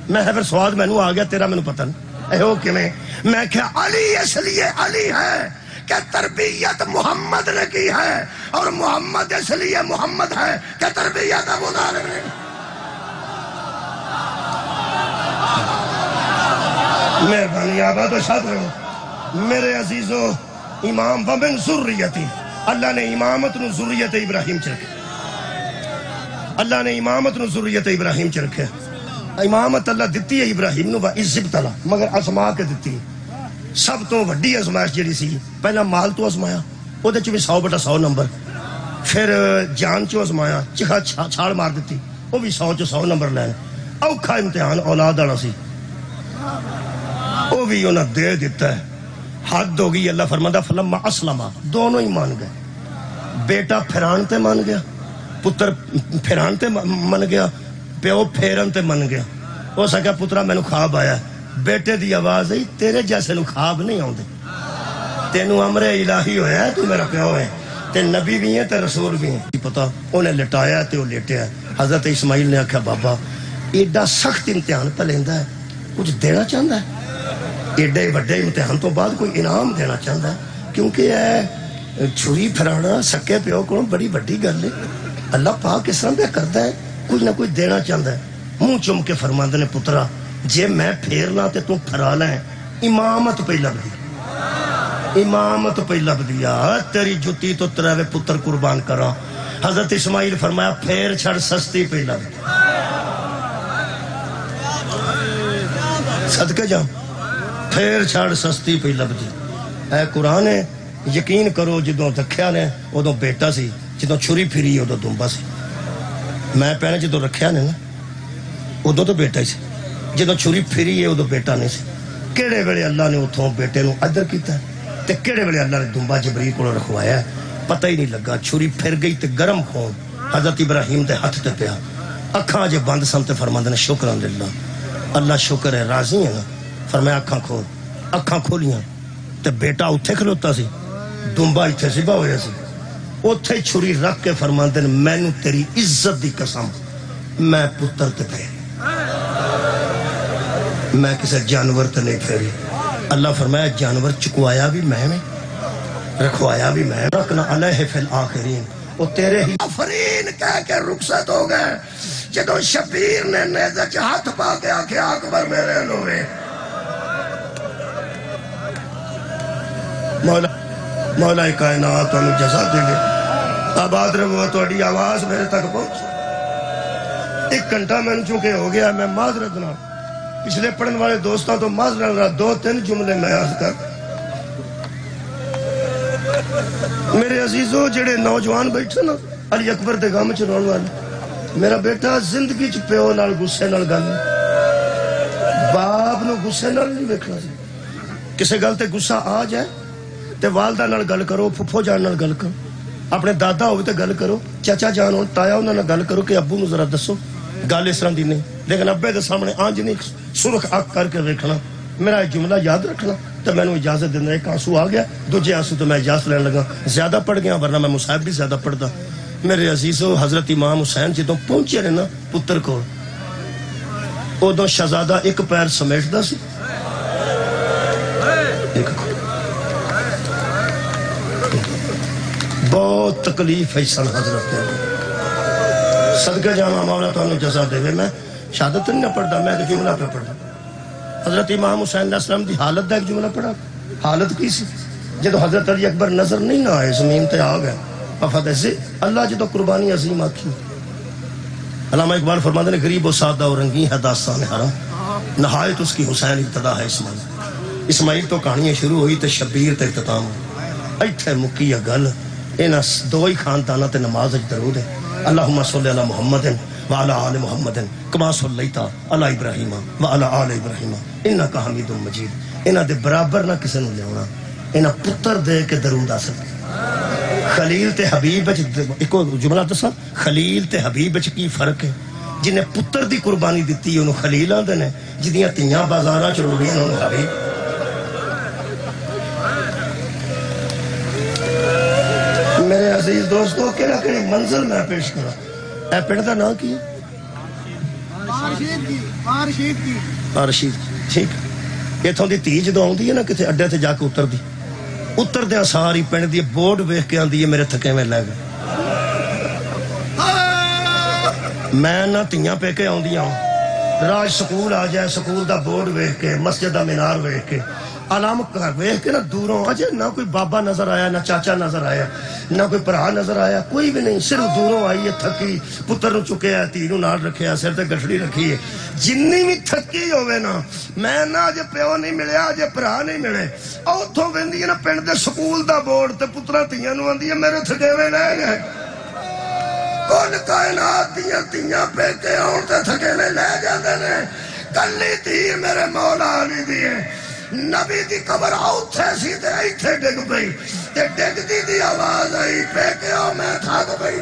میں پھر سواد مینوں آ گیا، تیرا مینوں پتہ نہیں اے ہو کیویں۔ میں کہ علی اس لیے علی ہے کہ تربیت محمد نے کی ہے، اور محمد اس لیے محمد ہے کہ تربیت ابو طالب نے۔ مہربانی آباد و شاد رہو میرے عزیزو۔ امام ومن ذریتی، اللہ نے امامت نو ذریت ابراہیم چ رکھے، اللہ نے امامت نو ذریت ابراہیم چ رکھے۔ امامت اللہ دتی ہے ابراہیم نو عزت تلا، مگر ازما کے دتی۔ سب تو وڈی ازمائش جڑی سی، پہلا مال تو ازمایا، او دے چ بھی 100/100 نمبر، پھر جان چ ازمایا، چکھا چھال مار دیتی، وہ بھی 100/100 نمبر لین۔ اوکھا امتحان اولاد والا سی، وہ بھی انہاں دے دیتا ہے۔ حد ہو گئی، اللہ فرماتا فلما اسلما، دونوں ہی مان گئے۔ بیٹا پھران تے مان گیا، پتر پھران تے من گیا، پیو پھیرن تے من گیا۔ ہو سکیا پترا مینوں خواب آیا، بیٹے دی آواز آئی تیرے جیسے نو خواب نہیں آندے، تینوں امر الہی ہویا ہے، تو میرا پیو ہے، تے نبی بھی ہیں تے رسول بھی ہیں۔ پتا انہیں لٹایا تے وہ لیٹیا۔ حضرت اسماعیل نے آکھا بابا ایڈا سخت امتحان پہ لیندا ہے، کچھ دینا چاہتا ہے؟ ایڈے وڈے امتحان تو بعد کوئی انعام دینا چاہتا ہے؟ کیونکہ اے چھری پھرانا سکے پیو کو بڑی وڈی گل ہے، اللہ پاک اس طرح پہ کرتا ہے، کچھ نہ کچھ دینا چاہتا ہے۔ منہ چم کے فرماندے نے پترا جے میں پھیرنا تے تو پھرانا ہے، امامت پہ لب دی، امامت پہ لب دیا، تیری جتی تو تراوے پتر قربان کرا۔ حضرت اسماعیل فرمایا پھیر چھڑ سستی پہ لب دی، صدقے جاؤ پھیر چھڑ سستی پہ لب دی۔ اے قرآن ہے، یقین کرو جدوں رکھیا نے ادوں بیٹا سی، جدوں چھری پھری ادوں دمبا سی۔ میں پہنے جدوں رکھیا نے نا ادوں تو بیٹا ہی سی، جدوں چھری پھری ہے ادوں بیٹا نہیں سی۔ کیڑے ویلے اللہ نے اتھوں بیٹے نو ادھر کیتا ہے تے کیڑے ویلے اللہ نے دمبا جبریل کو رکھوایا ہے، پتہ ہی نہیں لگا۔ چھری پھر گئی تے گرم خون حضرت ابراہیم دے ہاتھ تے پیا، اکھاں جے بند سن تے فرماندے نے شکران للہ، اللہ شکر ہے، راضی ہے نا؟ فرمایا اکھاں کھول، اکھاں کھولیاں تے بیٹا اتھے کھلوتا سی، دمبا اتھے سبا ہویا سی۔ اتھے چھری رکھ کے فرماندے نے مینوں تیری عزت دی قسم میں پتر تے پھیری، میں کسے جانور تے نہیں پھیری۔ اللہ فرمایا جانور چکوایا بھی میں نے، رکھوایا بھی میں، رکنا علیہ فی الآخرین، وہ تیرے ہی آفرین کہہ کے رخصت ہو گئے۔ جدوں شبیر نے نیزہ چ ہاتھ پا کے آکھے اکبر میرے نورے، مولا کائنات انہوں جزا دے گے۔ آباد رہو تھوڑی آواز میرے تک پہنچ۔ 1 گھنٹہ میں چونکہ ہو گیا، میں معذرت نہ پچھلے پڑھن والے دوستاں تو معذرت نہ 2-3 جملے میں عرض کر۔ میرے عزیزو جڑے نوجوان بیٹھے نا علی اکبر دے گام چ رہن والے، میرا بیٹا زندگی چ پیو نال غصے نال گل، باپ نو غصے نال نہیں ویکھنا سی، کسی گل تے گسا آ جائے تے والدہ نال گل کرو، پھپھو جان نال گل کرو، اپنے دادا ہوئے تے گل کرو، چاچا جان ہو تایا انہاں نال گل کرو کہ ابو نو ذرا دسو گل اس طرح دی نہیں، لیکن ابے دے سامنے آنج نہیں سرخ اک کر کے ویکھنا، میرا ایک جملہ یاد رکھنا تو میں نے اجازت دینا، ایک آنسو آ گیا، دوجے آنسو تو میں اجازت لینے لگا، زیادہ پڑھ گیا ورنہ میں مصاحب بھی زیادہ پڑھتا۔ میرے عزیزو حضرت امام حسین جدوں پہنچے نے نا پتر کول، ادوں شہزادہ ایک پیر سمیٹدا سی، بہت تکلیف ہے سن حضرت صدقہ جاواں مولا تانوں جزا دے، میں شہادت نہیں پڑھدا، میں ایک جملہ پہ پڑھدا۔ حضرت امام حسین علیہ السلام دی حالت دا ایک جملہ پڑھا، حالت کی سی جدو حضرت علی اکبر نظر نہیں نہ آئے زمین تے آ گئے وفات سے اللہ جدو قربانی عظیم آکھی۔ علامہ اقبال فرماتے ہیں غریب و سادہ و رنگین ہے داستان حرم، نہایت اس کی حسین ابتدا ہے اسماعیل، اسماعیل تو کہانیاں شروع ہوئی تے شبیر تے اختتام ہوئی، ایتھے مکی گل انہاں دو ہی خانداناں تے نماز وچ درود ہے، اللہم صلی علی محمد وعلی آل محمد کما صلیت علی ابراہیم وعلی آل ابراہیم انک حمید مجید۔ انہاں دے برابر نہ کسے نوں لیاونا، انہاں پتر دے کے درود حاصل۔ خلیل تے حبیب وچ ایک جملہ دساں، خلیل تے حبیب وچ کی فرق ہے؟ جنہیں پتر دی قربانی دتی انہوں خلیل آندے نے، جدیاں تیاں بازاراں چ رڑیاں انہوں حبیب۔ میرے عزیز دوستو کہڑا کہڑی منزل میں پیش کرا، اے پنڈ دا نام کی ہے؟ رشید ٹھیک۔ اتھوں دی تھی جدوں آندی ہے نا کتے اڈے تے جا کے اتر دیا ساری پنڈ دی بورڈ ویکھ کے آندی ہے میرے تھکے میں لے گئے، میں نہ تیاں پہ کے آندیاں راج سکول آ جائے، سکول دا بورڈ ویکھ کے، مسجد دا مینار ویکھ کے، علام ویکھ کے نہ دوروں اجے نہ کوئی بابا نظر آیا، نہ چاچا نظر آیا، نہ کوئی بھرا نظر آیا، کوئی بھی نہیں، صرف دوروں آئی ہے تھکی، پتر نو چکیا ہے، تھی نو نال رکھیا، سر تے گٹھڑی رکھی ہے، جنی بھی تھکی ہوئے نا، میں نہ اجے پیو نہیں ملیا، اجے بھرا نہیں ملے، اوتھوں ویندی ہے نا پنڈ دے سکول دا بورڈ تے پتراں تیاں نو آندی ہے میرے تھکیویں لے گئے، کل کائنات دیاں تیاں پہ کے آن تے تھکیویں لے جاندے نے، کلی تھی میرے مولا علی دی نبی دی قبر اوتھے سی تے ایتھے ڈگ پئی تے ڈگ دی آواز آئی پہ کے آؤ میں تھک پئی۔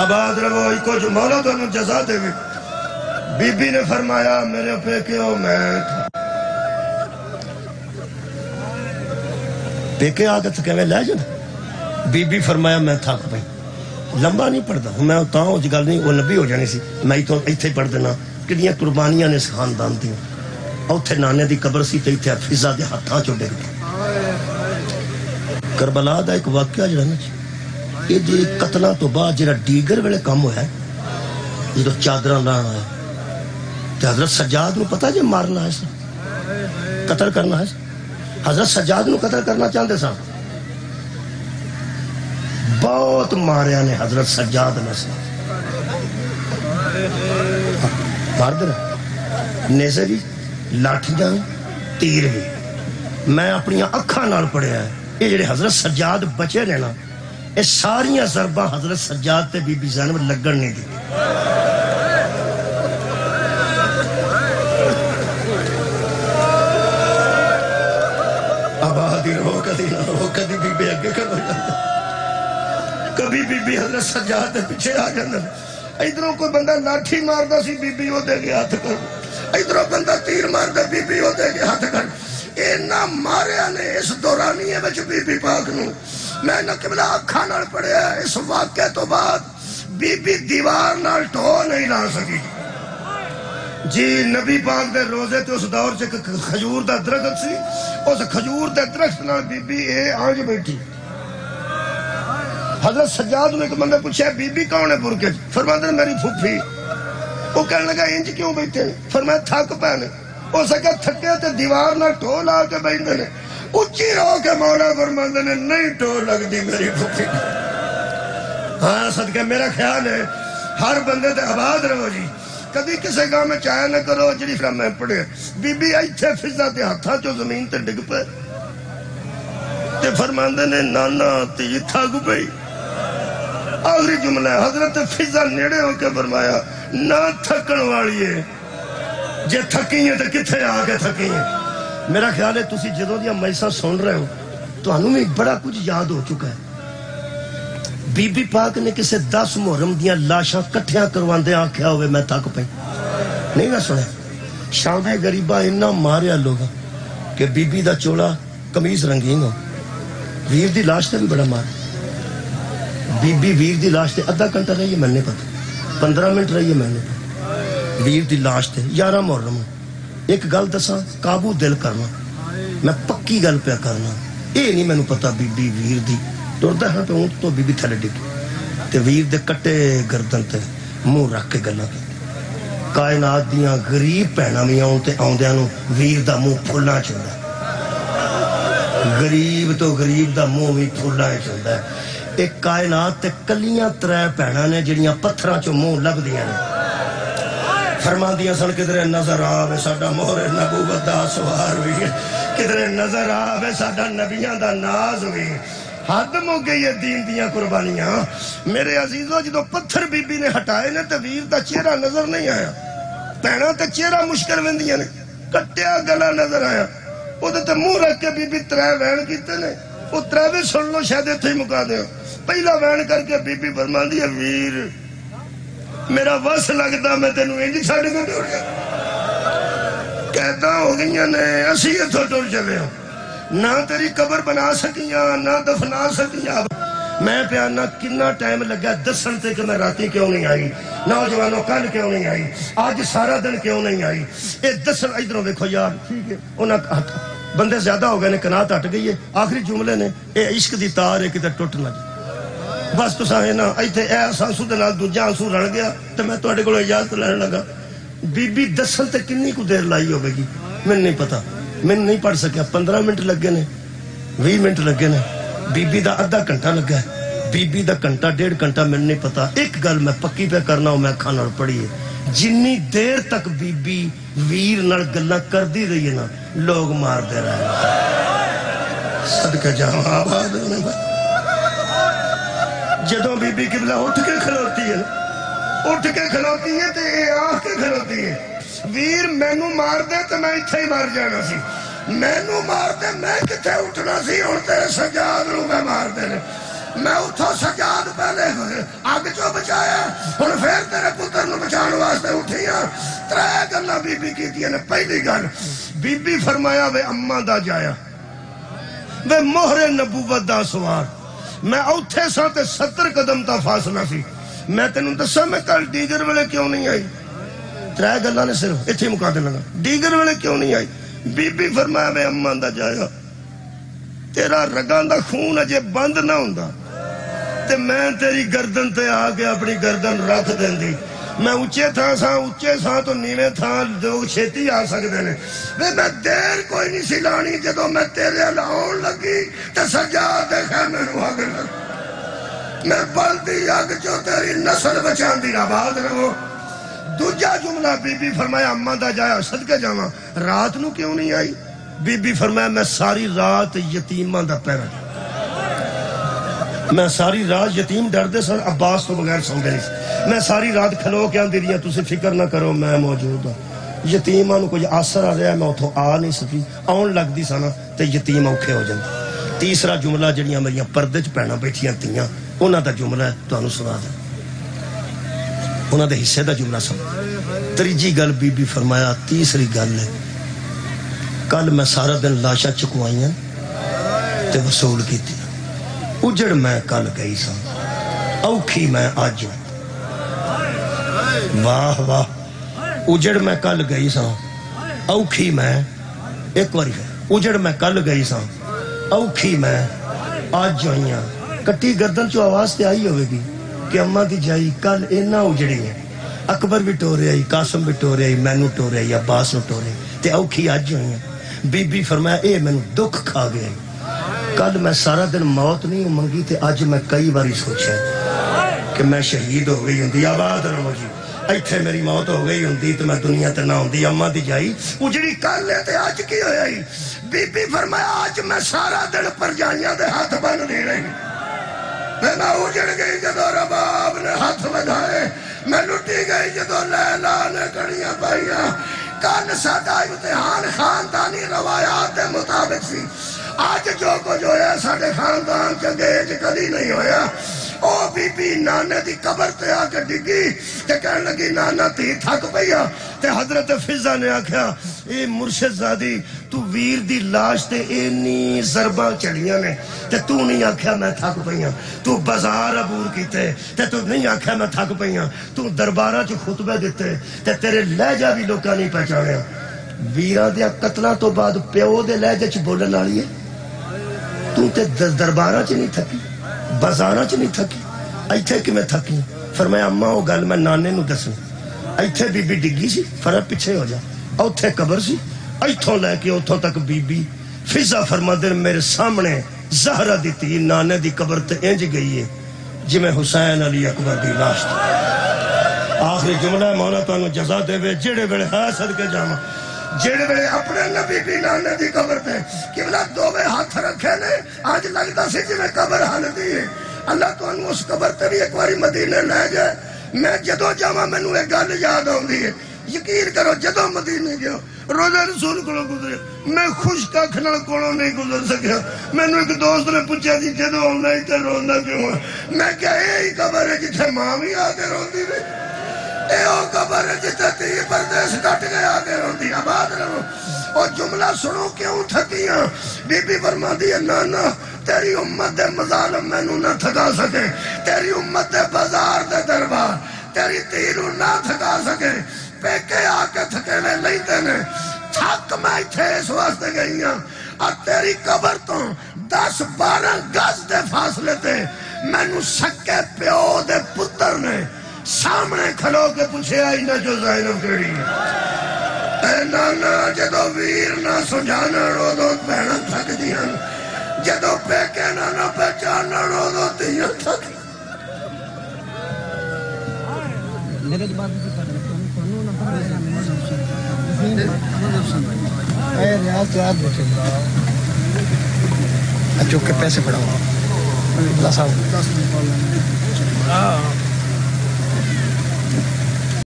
آباد رہو ایک جو مولا دونوں جزا دے بھی، بی بی نے فرمایا میرے پہ کے آؤ میں پہ کے آگے تھکے میں لے جانا، بی بی فرمایا میں تھک پئی۔ لمبا نہیں پڑھتا ہوں میں اتاں ہوں گل نہیں، وہ نبی ہو جانی سی، میں تو ایتھے پڑھ دینا کڑیاں قربانیاں نے اس خاندان دی، اوتھے نانے دی قبر سی تے ایتھے حفیظہ دے ہتھاں چوں ڈگ گئی۔ کربلا دا ایک واقعہ جڑا نا یہ جی قتلاں تو بعد جڑا ڈیگر ویلے کام ہویا ہے، جدو چادراں لان آیا تے حضرت سجاد نو پتہ جے مارنا ہے سا قتل کرنا ہے سا، حضرت سجاد نو قتل کرنا چاہندے سا، بہت ماریا نے حضرت سجاد نے سا، مار دے نیزے بھی، لاٹھیاں بھی، تیر بھی، میں اپنی اکھاں نال پڑھیا ہے، یہ جڑے حضرت سجاد بچے نے نا یہ ساریاں ضرباں حضرت سجاد تے بی بی زینب لگن نہیں دی۔ آبادی رہو کدی نہ رہو، کدی بی بی اگے کر ہو جاتا، کبھی بی بی حضرت سجاد تے پیچھے آ جاندے، ادھروں کوئی بندہ لاٹھی ماردا سی بی بی او دے کے ہاتھ کر، ادھروں بندہ تیر ماردا بی بی او دے کے ہاتھ کر، اینا ماریا نے اس دورانیے وچ بی بی پاک نو، میں نہ قبلہ اکھاں نال پڑھیا اس واقعے تو بعد بی بی دیوار نال ٹھو نہیں لا سکی جی۔ نبی پاک دے روزے تے اس دور چ کھجور دا درخت سی، اس کھجور دے درخت نال بی بی اے آنج بیٹھی۔ حضرت سجاد نے ایک بندہ پوچھا بی بی کون ہے برکے، فرماتے ہیں میری پھوپھی، وہ کہنے لگا انج کیوں بیٹھے، فرمایا تھک پے نے، ہو سکا تھکے تے دیوار نال ٹھو لا کے بیٹھے نے، اچھی رو کے مولا فرماتے نے نہیں ٹھو لگ دی میری پھوپھی۔ ہاں صدقہ میرا خیال ہے ہر بندے تے آباد رہو جی، کدی کسی گاہ میں چاہے نہ کرو جڑی فرم میں پڑھے بی بی ایتھے فضا تے ہتھاں چوں زمین تے ڈگ پے تے فرماندے نے نانا تی تھک پئی۔ آخری جملہ ہے حضرت فضا نیڑے ہو کے فرمایا نہ تھکن والی ہے جے تھکی ہیں تو کتنے آ کے تھکی ہیں. میرا خیال ہے تسی جدوں دیاں مجلساں سن رہے ہو تانوں بھی بڑا کچھ یاد ہو چکا ہے. بی بی پاک نے کسے 10 محرم دیاں لاشاں کٹھیاں کرواندے آکھیا ہوئے میں تھک پئی نہیں نہ سنیا. شام غریبا اتنا ماریا لوگ کہ بی بی دا چولا قمیض رنگین ہو. ویر دی لاش تے بھی بڑا مار. بی بی ویر دی لاش تے ادھا گھنٹہ رہی ہے میں نے پتا 15 منٹ رہی ہے میں نے پتا. ویر دی لاش تے 11 محرم. ایک گل دساں قابو دل کرنا میں پکی گل پیا کرنا اے نہیں مینوں پتا بی بی ویر دی ٹردا ہاں تو اونٹ تو بی بی تھلے ڈگی تے ویر دے کٹے گردن تے منہ رکھ کے گلاں کی. کائنات دیاں غریب بھیناں وی آون تے آوندیاں نوں ویر دا منہ پھلاں چلدا. غریب تو غریب دا منہ وی پھلاں چلدا ہے. ایک کائنات تے کلیاں 3 بھیناں نے جڑیاں پتھراں چوں منہ لبدیاں نے فرماندیاں سن کدھر نظر آوے ساڈا مہر نبوت دا سوار وی کدھر نظر آوے ساڈا نبیاں دا ناز وی. حد مو گئی ہے دین دیاں قربانیاں. میرے عزیزو جدو پتھر بی بی نے ہٹائے نے تو ویر دا چہرہ نظر نہیں آیا. بھیناں تے چہرہ مشکل ویندیاں نے کٹیا گلا نظر آیا. وہ تے منہ رکھ کے بی بی 3 وین کیتے نے وہ 3 بھی سن لو شاید اتنے ہی مکا دیں. پہلا وین کر کے بی بی فرماندی ہے ویر میرا وس لگتا میں تینوں انج چھڈ کے ٹر گیا. کہتا ہو گئی نے اسی اتوں ٹر چلے ہوں نہ تیری قبر بنا سکیاں نہ دفنا سکیاں. میں پیانا کنا ٹائم لگا دسن تے کہ میں راتی کیوں نہیں آئی. نوجوانوں کل کیوں نہیں آئی آج سارا دن کیوں نہیں آئی. اے دسن ادھروں دیکھو یار ٹھیک ہے انہاں بندے زیادہ ہو گئے نے قناعت ہٹ گئی ہے. آخری جملے نے اے عشق دی تار ہے کتے ٹوٹ نہ جائے. بس تساں ہے نا ایتھے اے آنسو دے نال دوجا آنسو رل گیا تے میں تواڈے کولوں اجازت لین لگا. بی بی دسن تے کنی کو دیر لائی ہوے گی مینوں نہیں پتا. میں نہیں پڑھ سکیا. 15 منٹ لگے نے 20 منٹ لگے نے. بی بی دا ادھا گھنٹہ لگا ہے. بی بی دا گھنٹہ 1.5 گھنٹہ میں نہیں پتا. ایک گل میں پکی پہ کرنا ہوں میں اکھاں نال پڑھی ہے جنی دیر تک بی بی ویر نال گلاں کردی رہی ہے نا لوگ مار دے رہے ہیں. صدقہ جاواں آباد ہونے بھائی. جدوں بی بی قبلہ اٹھ کے کھلوتی ہے اٹھ کے کھلوتی ہے تے اے آ کے کھلوتی ہے. ویر مینوں مار دے تے میں اتھے ہی مر جانا سی. مینوں مار دے میں کتے اٹھنا سی. ہن تیرے سجاد نوں میں مار دے میں اتھوں سجاد پہلے اگ چوں بچایا ہن پھر تیرے پتر نوں بچان واسطے اٹھیاں. 3 گلاں بی بی کیتیاں نے. پہلی گل بی بی فرمایا وے اماں دا جایا وے مہر نبوت دا سوار. میں اوتھے سا تے 70 قدم تا فاصلہ سی. میں تینوں دساں میں کل ڈیگر ویلے کیوں نہیں آئی. 3 گلاں نے صرف اتھے مکا دے لگا. ڈیگر ویلے کیوں نہیں آئی. بی بی فرمایا وے اماں دا جایا تیرا رگاں دا خون اجے بند نہ ہوندا تے میں تیری گردن تے آ کے اپنی گردن رکھ دیندی. میں اچے تھا تو نیویں تھا لوگ چھیتی آ سکتے ہیں. میں دیر کوئی نہیں سی لانی. جدو میں تیرے لاؤن لگی تے سجاد دے خیمے نوں اگ لگ میں بلدی اگ چوں تیری نسل بچان دی آباد رہو. دوجا جملہ بی بی فرمایا اماں دا جایا صدقے جاواں رات نو کیوں نہیں آئی. بی بی فرمایا میں ساری رات یتیماں دا پہرا میں ساری رات یتیم ڈردے سن عباس تو بغیر سوندے نہیں. میں ساری رات کھلو کے آندی رہی تسی فکر نہ کرو میں موجود ہوں. یتیماں نو کوئی آسر آ رہا ہے میں اتھوں آ نہیں سکی. آن لگدی سنا تے یتیم اوکھے ہو جاندے. تیسرا جملہ جڑیاں میریاں پردے چ پینا بیٹھیاں تیاں انہاں دا جملہ ہے تانوں سنا دیں. انہاں دے حصے دا جملہ سن. تیجی گل بی بی فرمایا تیسری گل ہے کل میں سارا دن لاشاں چکوائیاں تے وصول کیتی. اجڑ میں کل گئی سا اوکھی میں آج. واہ واہ. اجڑ میں کل گئی سا اوکھی میں ایک باری اجڑ میں کل گئی سا اوکھی میں آج ہوئیاں. کٹی گردن چو آواز تے آئی ہوئے گی کہ اماں دی جائی کل اینا اجڑی ہے. اکبر بھی ٹورے آئی قاسم بھی ٹورے آئی مینو ٹورے آئی عباس نو ٹورے تے اوکھی آج ہوئیاں. بی بی فرمایا اے مینو دکھ کھا گیا. کل میں سارا دن موت نہیں منگی تے اج میں کئی باری سوچا کہ میں شہید ہو گئی ہوں. آباد رہو جی. ایتھے میری موت ہو گئی ہوں تو میں دنیا تے نہ ہوندی. اماں دی جائی اجڑی کل ہے تے اج کی ہویا ہی. بی بی فرمایا اج میں سارا دن پرجائیاں دے ہاتھ بن دی رہی. میں اجڑ گئی جدو رباب نے ہاتھ بدھائے. میں لٹی گئی جدو لیلا نے کڑیاں پائیاں. کل ساڈا امتحان خاندانی روایات کے مطابق سی آج جو کچھ ہویا ساڈے خاندان چنگے کدی نہیں ہویا او بی بی نانے دی قبر تے آ کے ڈگی تے کہنے لگی نانا تی تھک پیا تے حضرت فضا نے آکھیا اے مرشد زادی تو ویر دی لاش تے اینی ضرباں چڑیاں نے تے تو نہیں آکھیا میں تھک پیا تو بازار عبور کیتے تے تو نہیں آکھیا میں تھک پیا تو درباراں چ خطبے دتے تے تیرے لہجہ بھی لوکاں نہیں پہچانیا ویراں دے قتلاں تو بعد پیو دے لہجے چ بولن والی ہے تو تے درباراں چ نہیں تھکی بازاراں چ نہیں تھکی ایتھے کیویں تھکی فرمایا اماں او گل میں نانے نو دسوں ایتھے بی بی ڈگی سی فرق پیچھے ہو جا اوتھے قبر سی ایتھوں لے کے اوتھوں تک بی بی فضا فرماندے میرے سامنے زہرا دی تھی نانے دی قبر تے انج گئی ہے جی میں حسین علی اکبر دی لاش تھی آخری جملہ ہے مولا تانوں جزا دے وے جڑے ویلے ہے صدقے جاواں جڑے ویلے اپنے نبی بھی نانے دی قبر تے قبلہ دوویں ہاتھ رکھے نے آج لگدا سی جویں قبر ہلدی ہے اللہ تانوں اس قبر تے بھی ایک واری مدینے لے جائے میں جدوں جاواں مینوں ایک گل یاد آوندی ہے یقین کرو جدوں مدینے گیا روزہ رسول کو گزرے میں خشک اکھ نال کولوں نہیں گزر سکیا مینوں ایک دوست نے پوچھا جی جدوں آਉਣਾ تے روندا کیوں ہے میں کہا یہی قبر ہے جتھے ماں بھی آ کے روندی رہی اے او قبر ہے جتھے تی پردیس کٹ کے آ کے روندی آباد رہو اور جملہ سنو کیوں تھکیاں بی بی فرماندی ہے نانا تیری امت دے مظالم مینوں نہ تھکا سکے تیری امت دے بازار دے دربار تیری تیرو نہ تھکا سکے پیکے آ کے تھکیوے لیندے نے تھک میں ایتھے اس واسطے گئی ہاں اور تیری قبر تو 10-12 گز دے فاصلے تے مینوں سکے پیو دے پتر نے سامنے کھلو کے پوچھے آئی نہ جو زینب کیڑی اے نانا جدو ویر نہ سجانا رو بہنا تھک دیاں جدو پیکے نہ پہچانا رو تیاں تھک میرے بعد ریاض یاد بیٹھے جو کہ پیسے پڑھاؤ اللہ صاحب